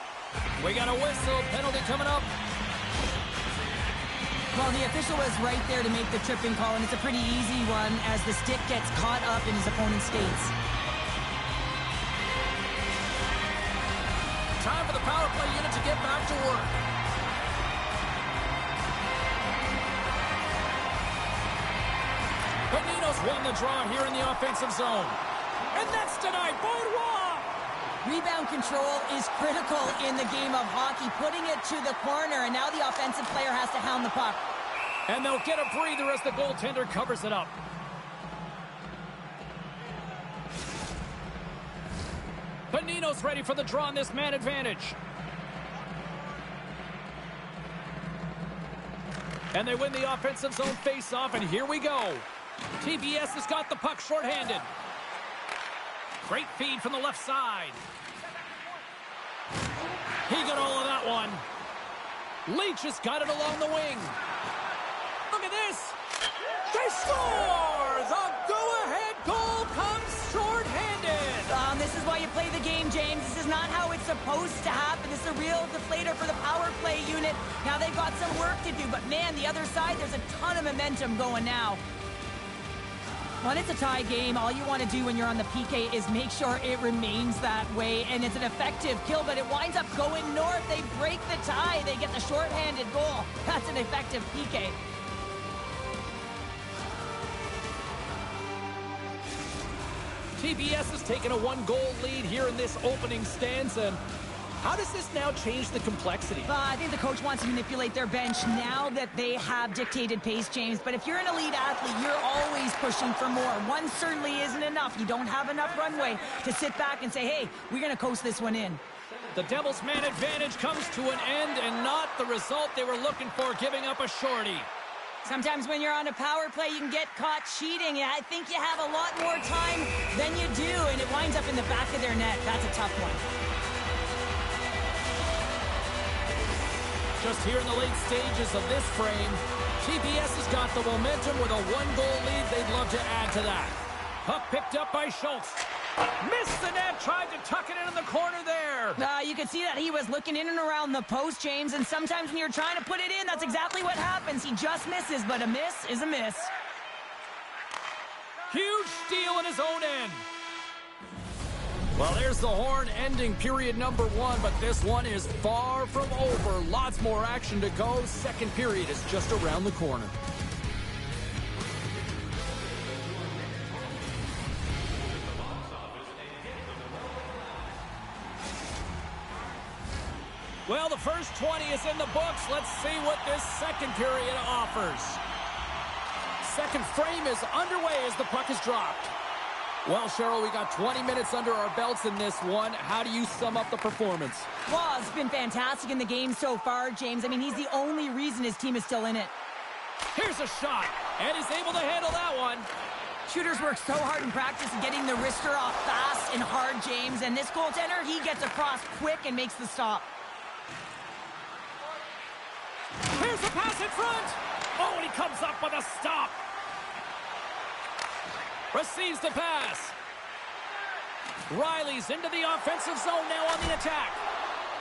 We got a whistle. Penalty coming up. Well, the official was right there to make the tripping call, and it's a pretty easy one as the stick gets caught up in his opponent's skates. Time for the power play unit to get back to work. Bonino's won the draw here in the offensive zone. And that's denied by Roy. Rebound control is critical in the game of hockey, putting it to the corner, and now the offensive player has to hound the puck. And they'll get a breather as the goaltender covers it up. Bonino's ready for the draw on this man advantage. And they win the offensive zone face-off, and here we go. TBS has got the puck shorthanded. Great feed from the left side. He got all of that one. Leach has got it along the wing. Look at this. They score! The go-ahead goal comes shorthanded. This is why you play the game, James. This is not how it's supposed to happen. This is a real deflator for the power play unit. Now they've got some work to do, but man, the other side, there's a ton of momentum going now. When it's a tie game, all you want to do when you're on the PK is make sure it remains that way, and it's an effective kill, but it winds up going north. They break the tie. They get the shorthanded goal. That's an effective PK. TBS has taken a one-goal lead here in this opening stanza. How does this now change the complexity? I think the coach wants to manipulate their bench now that they have dictated pace, James. But if you're an elite athlete, you're always pushing for more. One certainly isn't enough. You don't have enough runway to sit back and say, hey, we're going to coast this one in. The Devils' man advantage comes to an end and not the result they were looking for, giving up a shorty. Sometimes when you're on a power play, you can get caught cheating. I think you have a lot more time than you do, and it winds up in the back of their net. That's a tough one. Just here in the late stages of this frame, TBS has got the momentum with a one-goal lead. They'd love to add to that. Puck picked up by Schultz. Missed the net, tried to tuck it in the corner there. You could see that he was looking in and around the post, James, and sometimes when you're trying to put it in, that's exactly what happens. He just misses, but a miss is a miss. Huge steal in his own end. Well, there's the horn ending period number one, but this one is far from over. Lots more action to go. Second period is just around the corner. Well, the first 20 is in the books. Let's see what this second period offers. second frame is underway as the puck is dropped. Well, Cheryl, we got 20 minutes under our belts in this one. How do you sum up the performance? Well, it's been fantastic in the game so far, James. I mean, he's the only reason his team is still in it. Here's a shot, and he's able to handle that one. Shooters work so hard in practice getting the wrister off fast and hard, James. And this goaltender, he gets across quick and makes the stop. Here's the pass in front. Oh, and he comes up with a stop. Receives the pass. Riley's into the offensive zone now on the attack.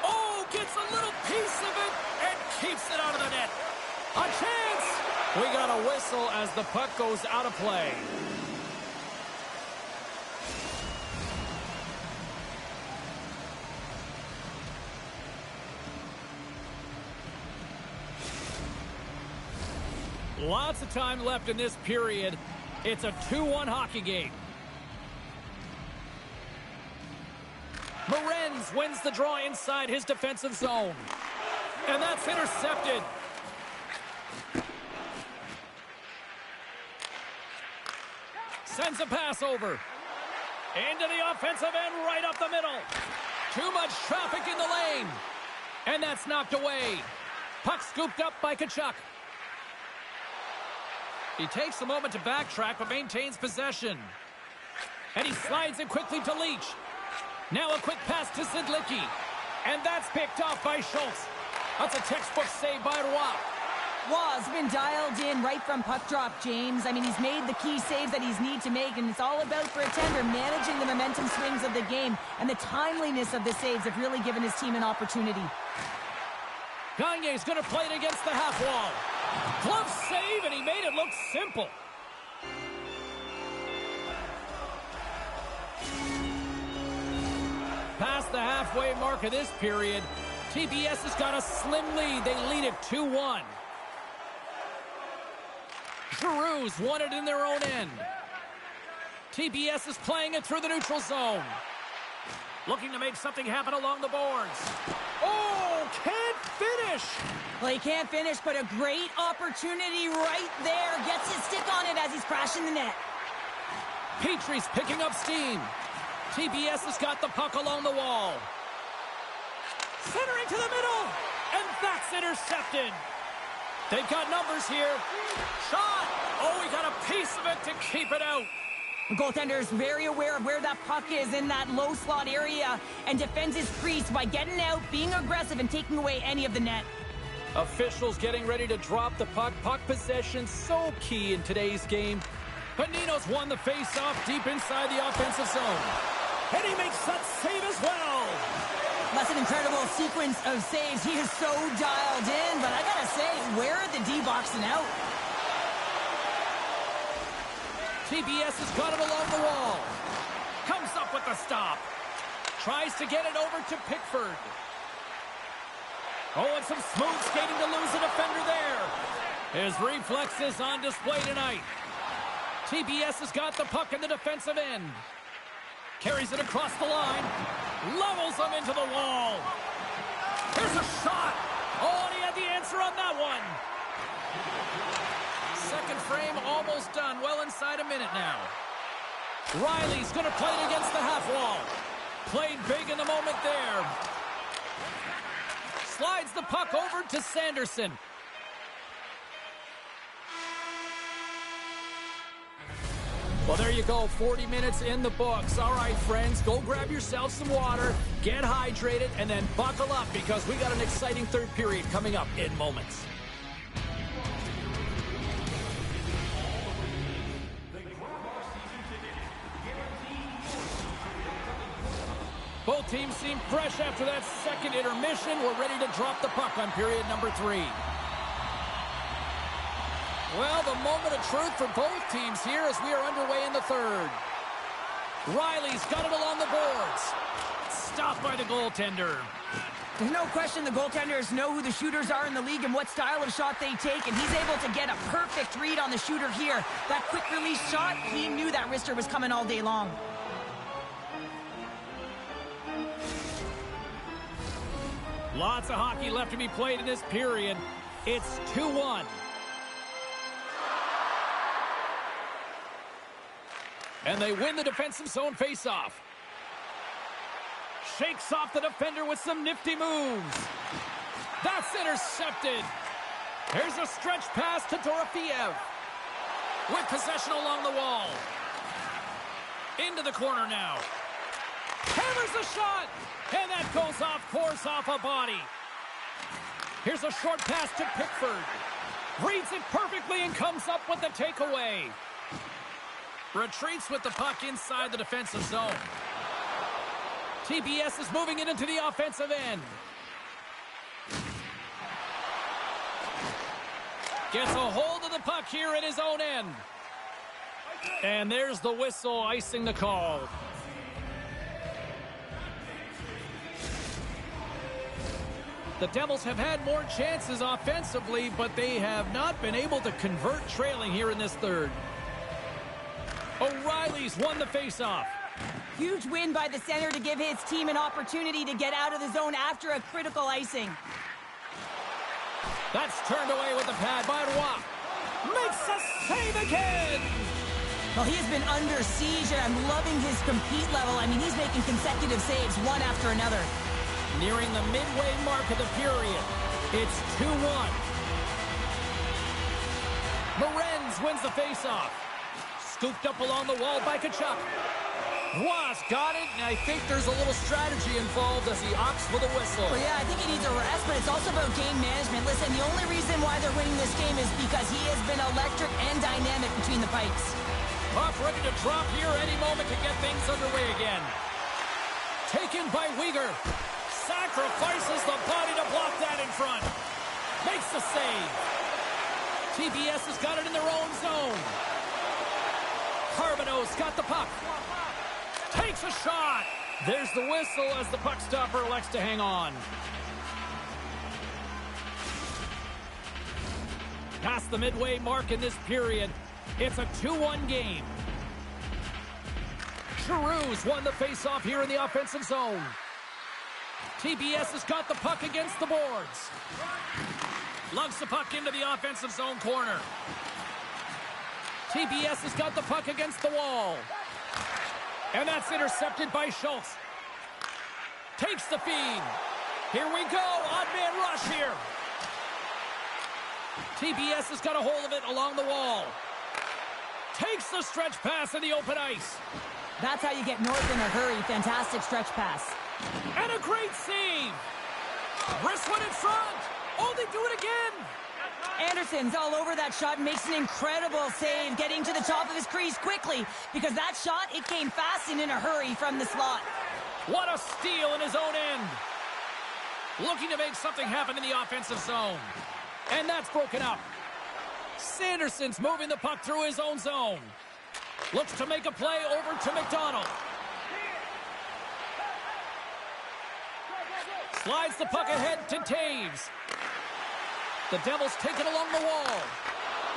Oh, gets a little piece of it and keeps it out of the net. A chance. We got a whistle as the puck goes out of play. Lots of time left in this period. It's a 2-1 hockey game. Morenz wins the draw inside his defensive zone. And that's intercepted. Sends a pass over. Into the offensive end, right up the middle. Too much traffic in the lane. And that's knocked away. Puck scooped up by Tkachuk. He takes a moment to backtrack, but maintains possession. And he slides it quickly to Leach. Now a quick pass to Sidlicki. And that's picked off by Schultz. That's a textbook save by Roy. Roy's been dialed in right from puck drop, James. I mean, he's made the key saves that he's need to make, and it's all about, for a tender, managing the momentum swings of the game. And the timeliness of the saves have really given his team an opportunity. Gagne's going to play it against the half wall. Glove save, and he made it look simple. Past the halfway mark of this period, TBS has got a slim lead. They lead it 2-1. Giroux's won it in their own end. TBS is playing it through the neutral zone. Looking to make something happen along the boards. Oh, can't finish. Well, he can't finish, but a great opportunity right there. Gets his stick on it as he's crashing the net. Petrie's picking up steam. TBS has got the puck along the wall. Centering to the middle. And that's intercepted. They've got numbers here. Shot. Oh, he got a piece of it to keep it out. The goaltender is very aware of where that puck is in that low slot area and defends his crease by getting out, being aggressive, and taking away any of the net. Officials getting ready to drop the puck. Puck possession so key in today's game. Panino's won the face-off deep inside the offensive zone. And he makes that save as well. That's an incredible sequence of saves. He is so dialed in, but I gotta say, where are the D-boxing out? TBS has got it along the wall. Comes up with the stop. Tries to get it over to Pickford. Oh, and some smooth skating to lose a defender there. His reflexes on display tonight. TBS has got the puck in the defensive end. Carries it across the line. Levels him into the wall. Here's a shot. Oh, and he had the answer on that one. Second frame almost done. Well inside a minute now. Riley's going to play it against the half wall. Played big in the moment there. Slides the puck over to Sanderson. Well, there you go. 40 minutes in the books. All right, friends, go grab yourself some water, get hydrated, and then buckle up because we got an exciting third period coming up in moments. Both teams seem fresh after that second intermission. We're ready to drop the puck on period number 3. Well, the moment of truth for both teams here as we are underway in the third. Riley's got it along the boards. Stopped by the goaltender. There's no question the goaltenders know who the shooters are in the league and what style of shot they take, and he's able to get a perfect read on the shooter here. That quick release shot, he knew that wrister was coming all day long. Lots of hockey left to be played in this period. It's 2-1. And they win the defensive zone faceoff. Shakes off the defender with some nifty moves. That's intercepted. Here's a stretch pass to Dorofeev. With possession along the wall. Into the corner now. Hammers a shot. And that goes off course off a body. Here's a short pass to Pickford. Reads it perfectly and comes up with the takeaway. Retreats with the puck inside the defensive zone. TBS is moving it into the offensive end. Gets a hold of the puck here at his own end. And there's the whistle icing the call. The Devils have had more chances offensively, but they have not been able to convert trailing here in this third. O'Reilly's won the faceoff. Huge win by the center to give his team an opportunity to get out of the zone after a critical icing. That's turned away with the pad by Roy. Makes a save again! Well, he has been under siege, and I'm loving his compete level. I mean, he's making consecutive saves, one after another. Nearing the midway mark of the period. It's 2-1. Morenz wins the faceoff. Scooped up along the wall by Kachuk. Roy's got it, and I think there's a little strategy involved as he opts for the whistle. Well, yeah, I think he needs a rest, but it's also about game management. Listen, the only reason why they're winning this game is because he has been electric and dynamic between the pipes. Puck ready to drop here any moment to get things underway again. Taken by Weegar. Sacrifices the body to block that in front. Makes the save. TBS has got it in their own zone. Carbonneau's got the puck. Takes a shot. There's the whistle as the puck stopper elects to hang on. Past the midway mark in this period, it's a 2-1 game. Giroux's won the faceoff here in the offensive zone. TBS has got the puck against the boards. Lugs the puck into the offensive zone corner. TBS has got the puck against the wall. And that's intercepted by Schultz. Takes the feed. Here we go. Odd man rush here. TBS has got a hold of it along the wall. Takes the stretch pass in the open ice. That's how you get north in a hurry. Fantastic stretch pass. And a great save. Wrist one in front. Oh, they do it again. Anderson's all over that shot and makes an incredible save, getting to the top of his crease quickly, because that shot, it came fast and in a hurry from the slot. What a steal in his own end. Looking to make something happen in the offensive zone. And that's broken up. Sanderson's moving the puck through his own zone. Looks to make a play over to McDonald. Slides the puck ahead to Taves. The Devils take it along the wall.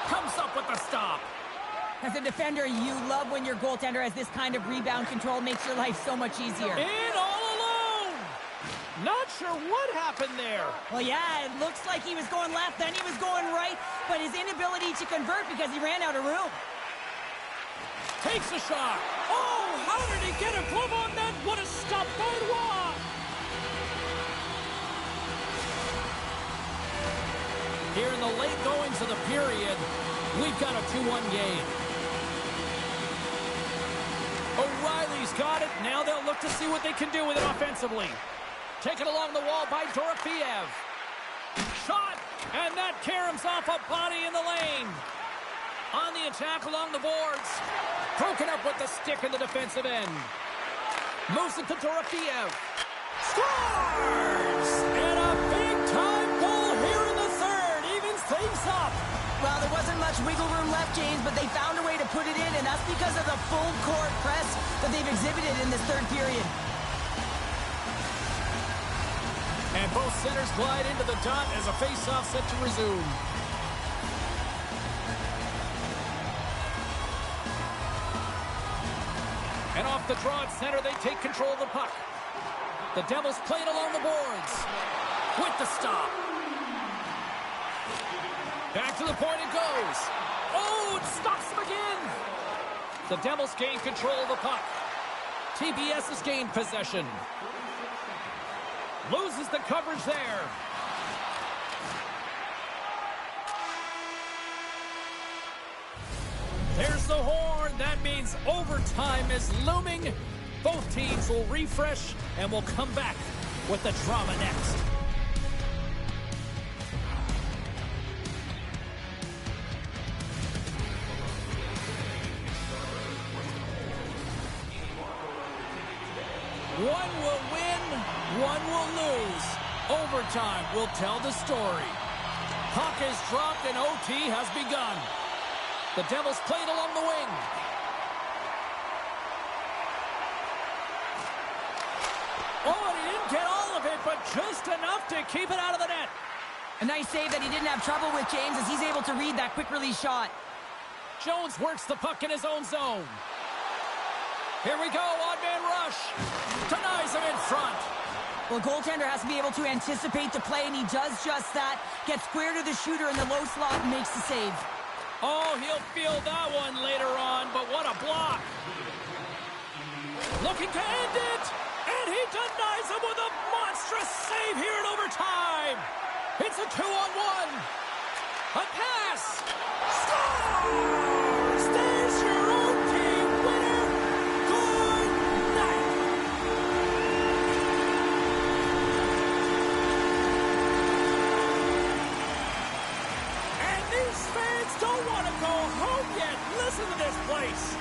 Comes up with the stop. As a defender, you love when your goaltender has this kind of rebound control. Makes your life so much easier. In all alone. Not sure what happened there. Well, yeah, it looks like he was going left, then he was going right, but his inability to convert because he ran out of room. Takes a shot. Oh, how did he get a glove on that? What a stop by Roy. Here in the late goings of the period, we've got a 2-1 game. O'Reilly's got it. Now they'll look to see what they can do with it offensively. Taken along the wall by Dorofeev. Shot, and that caroms off a body in the lane. On the attack along the boards. Broken up with the stick in the defensive end. Moves it to Dorofeev. Scores! And a big-time goal here in the third. Evens things up. Well, there wasn't much wiggle room left, James, but they found a way to put it in, and that's because of the full-court press that they've exhibited in this third period. And both centers glide into the dot as a face-off set to resume. And off the draw at center, they take control of the puck. The Devils play it along the boards. With the stop. Back to the point it goes. Oh, it stops him again. The Devils gain control of the puck. TBS has gained possession. Loses the coverage there. There's the horn. That means overtime is looming. Both teams will refresh and will come back with the drama next. One will win, one will lose. Overtime will tell the story. Puck is dropped and OT has begun. The Devils played along the wing. Oh, and he didn't get all of it, but just enough to keep it out of the net. A nice save that he didn't have trouble with, James, as he's able to read that quick release shot. Jones works the puck in his own zone. Here we go, odd-man rush. Denies him in front. Well, goaltender has to be able to anticipate the play, and he does just that. Gets square to the shooter in the low slot and makes the save. Oh, he'll feel that one later on, but what a block. Looking to end it, and he denies him with a monstrous save here in overtime. It's a 2-on-1. A pass. Scores! There's your own team winner. Good night. And these fans don't want to go home yet. Listen to this place.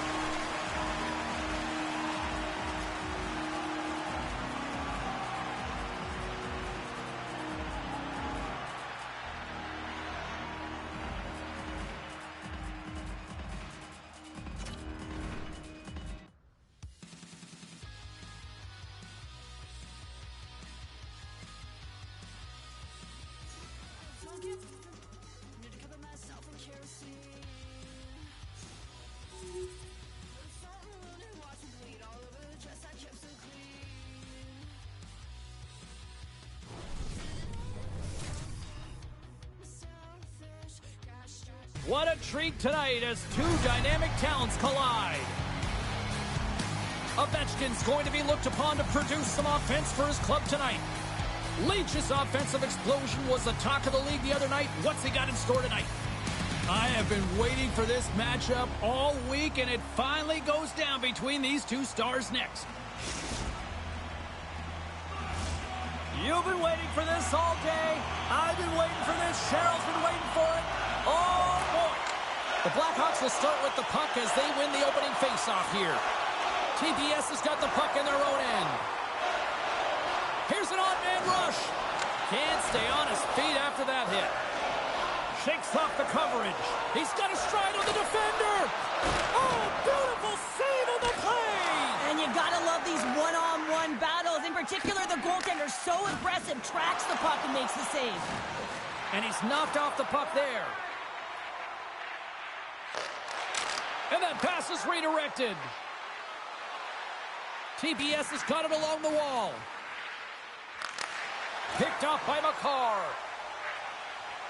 What a treat tonight as two dynamic talents collide. Ovechkin's going to be looked upon to produce some offense for his club tonight. Leach's offensive explosion was the talk of the league the other night. What's he got in store tonight? I have been waiting for this matchup all week, and it finally goes down between these two stars next. You've been waiting for this all day. I've been waiting for this. Cheryl's been waiting for it. Oh, boy. The Blackhawks will start with the puck as they win the opening faceoff here. TBS has got the puck in their own end. Here's an odd-man rush. Can't stay on his feet after that hit. Shakes off the coverage. He's got a stride on the defender. Oh, beautiful save on the play. And you gotta love these one-on-one battles. In particular, the goaltender, so aggressive, tracks the puck and makes the save. And he's knocked off the puck there. And that pass is redirected. TBS has got it along the wall. Picked off by McCarr.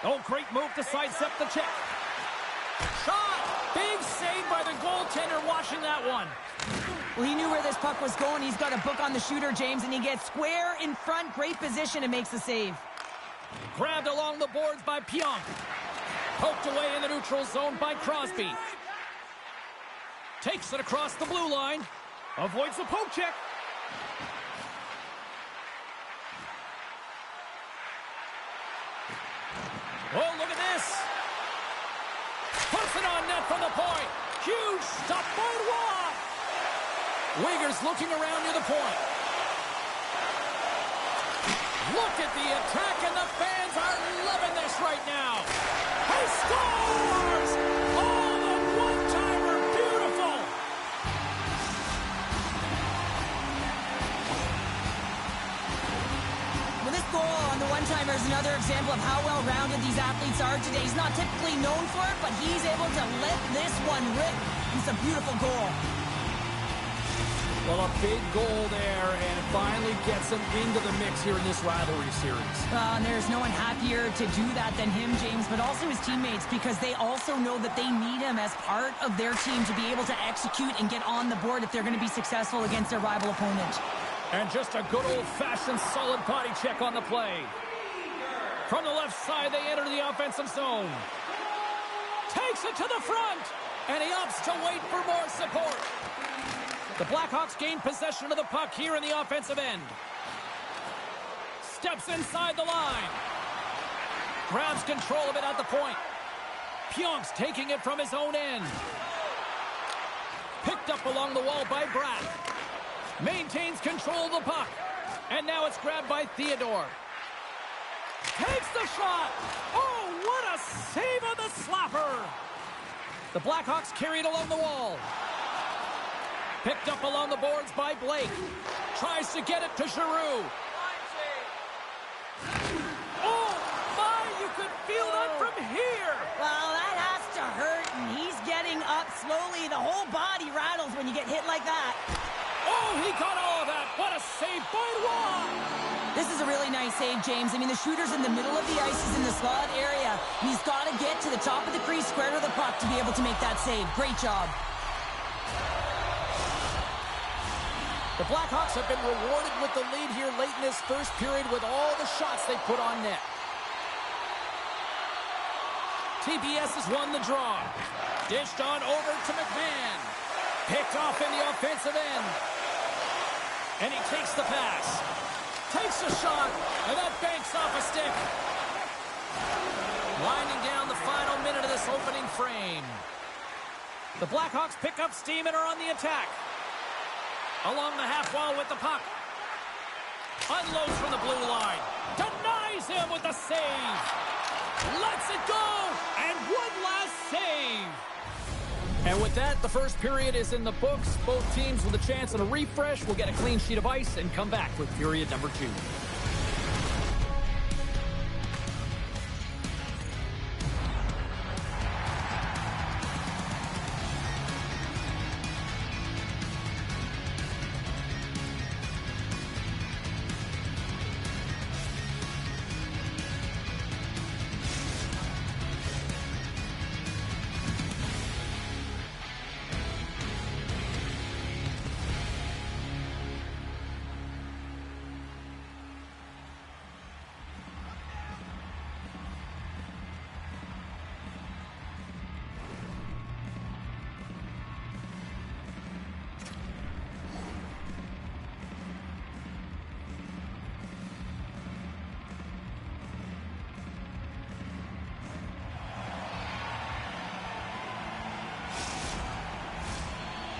Oh, great move to sidestep the check. Shot! Big save by the goaltender watching that one. Well, he knew where this puck was going. He's got a book on the shooter, James, and he gets square in front. Great position and makes the save. Grabbed along the boards by Pionk. Poked away in the neutral zone by Crosby. Takes it across the blue line. Avoids the poke check. Oh, look at this. Puts it on net from the point. Huge stop by Roy. Uyghur's looking around near the point. Look at the attack, and the fans are loving this right now. He scores! Oh, the one-timer, beautiful! Well, this goal on the one-timer is another example of how well-rounded these athletes are today. He's not typically known for it, but he's able to let this one rip. It's a beautiful goal. Well, a big goal there, and it finally gets him into the mix here in this rivalry series. And there's no one happier to do that than him, James, but also his teammates, because they also know that they need him as part of their team to be able to execute and get on the board if they're going to be successful against their rival opponent. And just a good old-fashioned solid body check on the play. From the left side, they enter the offensive zone. Takes it to the front, and he opts to wait for more support. The Blackhawks gain possession of the puck here in the offensive end. Steps inside the line. Grabs control of it at the point. Pionk's taking it from his own end. Picked up along the wall by Bratt. Maintains control of the puck. And now it's grabbed by Theodore. Takes the shot. Oh, what a save on the slapper. The Blackhawks carry it along the wall. Picked up along the boards by Blake. Tries to get it to Giroux. Oh, my, you could feel that from here. Well, that has to hurt, and he's getting up slowly. The whole body rattles when you get hit like that. Oh, he got all of that. What a save by Luja. This is a really nice save, James. I mean, the shooter's in the middle of the ice. He's in the slot area. And he's got to get to the top of the crease, square to the puck, to be able to make that save. Great job. The Blackhawks have been rewarded with the lead here late in this first period with all the shots they put on net. TPS has won the draw. Dished on over to McMahon. Picked off in the offensive end. And he takes the pass. Takes a shot, and that banks off a stick. Winding down the final minute of this opening frame. The Blackhawks pick up steam and are on the attack. Along the half wall with the puck. Unloads from the blue line. Denies him with the save. Lets it go, and one last save. And with that, the first period is in the books. Both teams with a chance at a refresh will get a clean sheet of ice and come back with period number 2.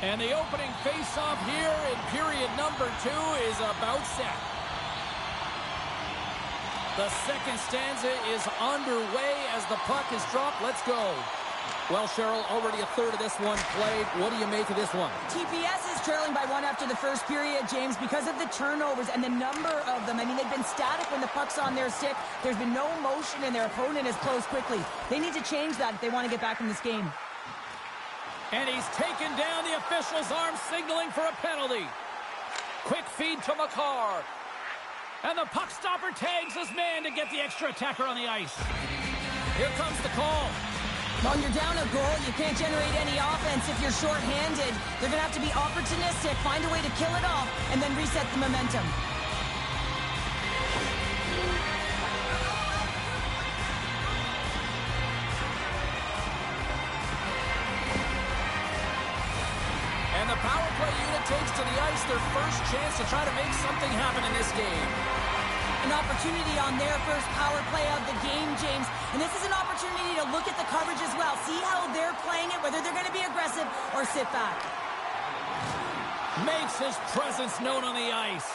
And the opening face-off here in period number 2 is about set. The second stanza is underway as the puck is dropped. Let's go. Well, Cheryl, already a third of this one played. What do you make of this one? TPS is trailing by 1 after the first period, James, because of the turnovers and the number of them. I mean, they've been static when the puck's on their stick. There's been no motion, and their opponent has closed quickly. They need to change that if they want to get back in this game. And he's taken down the official's arm, signaling for a penalty. Quick feed to McCarr. And the puck stopper tags his man to get the extra attacker on the ice. Here comes the call. When you're down a goal, you can't generate any offense if you're shorthanded. They're going to have to be opportunistic, find a way to kill it off, and then reset the momentum. And the power play unit takes to the ice their first chance to try to make something happen in this game. An opportunity on their first power play of the game, James. And this is an opportunity to look at the coverage as well. See how they're playing it, whether they're going to be aggressive or sit back. Makes his presence known on the ice.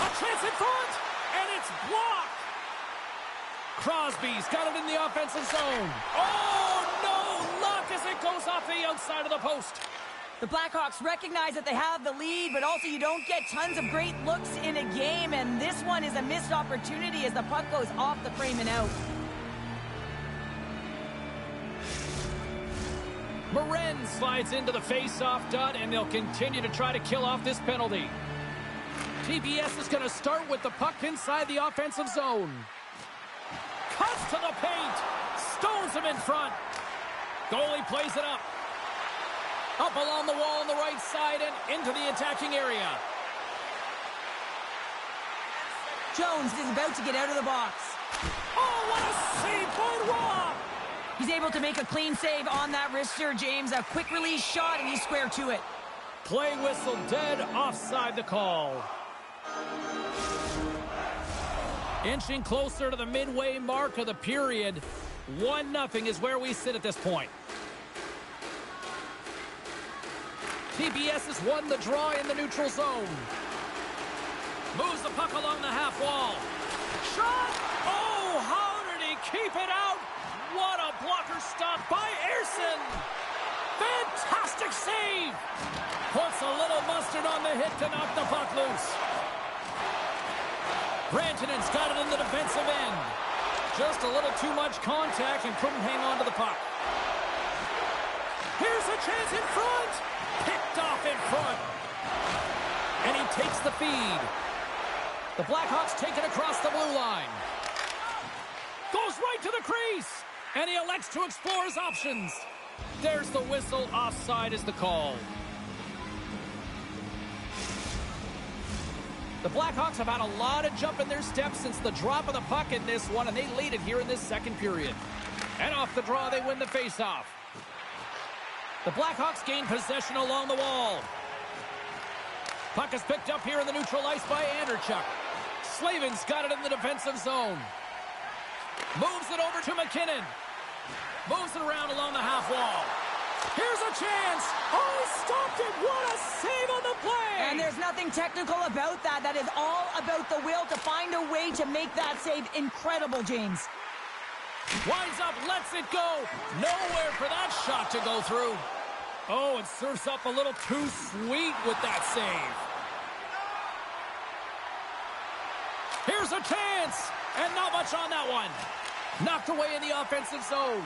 A chance in front, and it's blocked. Crosby's got it in the offensive zone. Oh, no, luck as it goes off the outside of the post. The Blackhawks recognize that they have the lead, but also you don't get tons of great looks in a game, and this one is a missed opportunity as the puck goes off the frame and out. Morin Benton slides into the face-off dot, and they'll continue to try to kill off this penalty. TBS is going to start with the puck inside the offensive zone. Cuts to the paint. Stones him in front. Goalie plays it up. Up along the wall on the right side and into the attacking area. Jones is about to get out of the box. Oh, what a save by Rob! He's able to make a clean save on that wrister, James. A quick release shot, and he's square to it. Play whistle dead, offside the call. Inching closer to the midway mark of the period. 1-0 is where we sit at this point. TBS has won the draw in the neutral zone. Moves the puck along the half wall. Shot! Oh, how did he keep it out? What a blocker stop by Ersson! Fantastic save! Puts a little mustard on the hit to knock the puck loose. Rantanen's got it in the defensive end. Just a little too much contact and couldn't hang on to the puck. Here's a chance in front! Picked off in front. And he takes the feed. The Blackhawks take it across the blue line. Goes right to the crease. And he elects to explore his options. There's the whistle. Offside is the call. The Blackhawks have had a lot of jump in their steps since the drop of the puck in this one, and they lead it here in this second period. And off the draw, they win the faceoff. The Blackhawks gain possession along the wall. Puck is picked up here in the neutral ice by Anderchuk. Slavin's got it in the defensive zone. Moves it over to McKinnon. Moves it around along the half wall. Here's a chance. Oh, he stopped it. What a save on the play. And there's nothing technical about that. That is all about the will to find a way to make that save incredible, James. Winds up, lets it go. Nowhere for that shot to go through. Oh, it surfs up a little too sweet with that save. Here's a chance. And not much on that one. Knocked away in the offensive zone.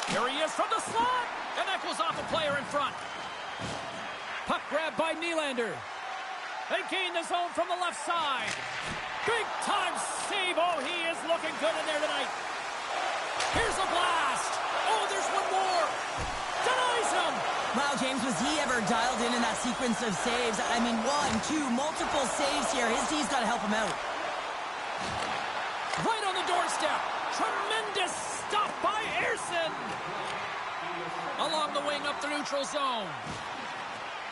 Here he is from the slot. And that goes off a player in front. Puck grab by Nylander. They gain the zone from the left side. Big time save. Oh, he is looking good in there tonight. Here's a blast. Oh, there's one more. Denies him. Wow, James, was he ever dialed in that sequence of saves? I mean, 1, 2, multiple saves here. His D's got to help him out. Right on the doorstep. Tremendous stop by Ersson. Along the wing up the neutral zone.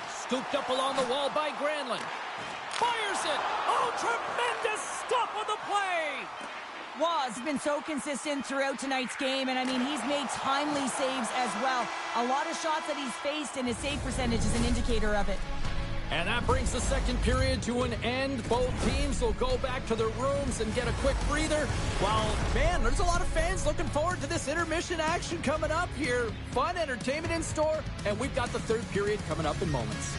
Scooped up along the wall by Granlund. Fires it. Oh, tremendous stop on the play. Waz has been so consistent throughout tonight's game, and I mean, he's made timely saves as well. A lot of shots that he's faced, and his save percentage is an indicator of it. And that brings the second period to an end. Both teams will go back to their rooms and get a quick breather. Well, man, there's a lot of fans looking forward to this intermission action coming up here. Fun entertainment in store, and we've got the third period coming up in moments.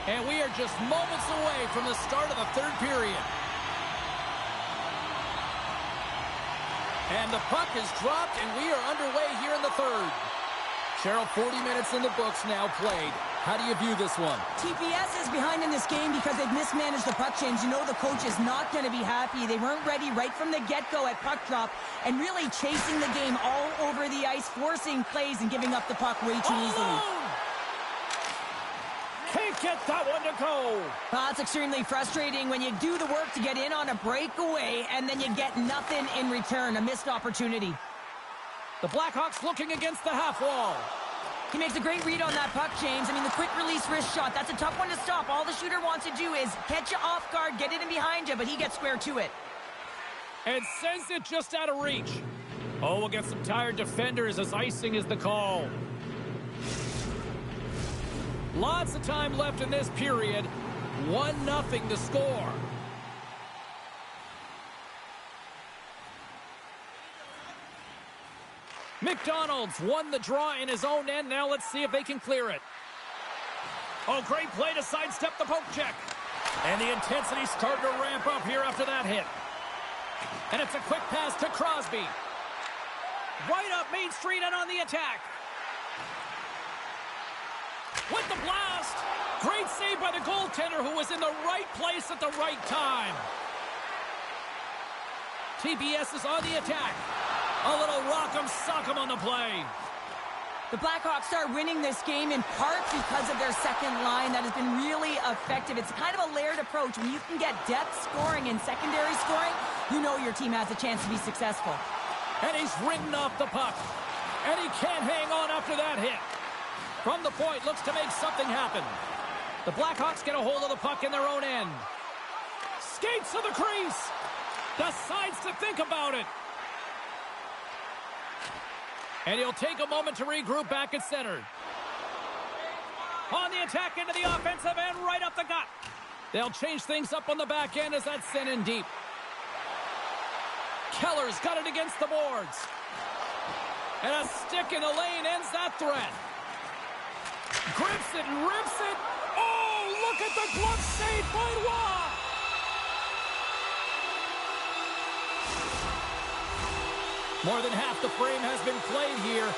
And we are just moments away from the start of the third period. And the puck is dropped, and we are underway here in the third. Cheryl, 40 minutes in the books now played. How do you view this one? TPS is behind in this game because they've mismanaged the puck change. You know the coach is not going to be happy. They weren't ready right from the get-go at puck drop and really chasing the game all over the ice, forcing plays and giving up the puck way too easily. Can't get that one to go. It's extremely frustrating when you do the work to get in on a breakaway and then you get nothing in return, a missed opportunity. The Blackhawks looking against the half wall. He makes a great read on that puck, James. I mean, the quick release wrist shot, that's a tough one to stop. All the shooter wants to do is catch you off guard, get it in behind you, but he gets square to it. And sends it just out of reach. Oh, we'll get some tired defenders as icing is the call. Lots of time left in this period. 1-0 to score. McDonald's won the draw in his own end. Now let's see if they can clear it. Oh, great play to sidestep the poke check. And the intensity's starting to ramp up here after that hit. And it's a quick pass to Crosby. Right up Main Street and on the attack. With the blast. Great save by the goaltender who was in the right place at the right time. TBS is on the attack. A little rock'em sock'em on the play. The Blackhawks are winning this game in part because of their second line that has been really effective. It's kind of a layered approach. When you can get depth scoring and secondary scoring, you know your team has a chance to be successful. And he's ridden off the puck. And he can't hang on after that hit. From the point, looks to make something happen. The Blackhawks get a hold of the puck in their own end. Skates to the crease. Decides to think about it. And he'll take a moment to regroup back at center. On the attack into the offensive end, right up the gut. They'll change things up on the back end as that's sent in deep. Keller's got it against the boards. And a stick in the lane ends that threat. Grips it and rips it. Oh, look at the glove save by Luja. More than half the frame has been played here.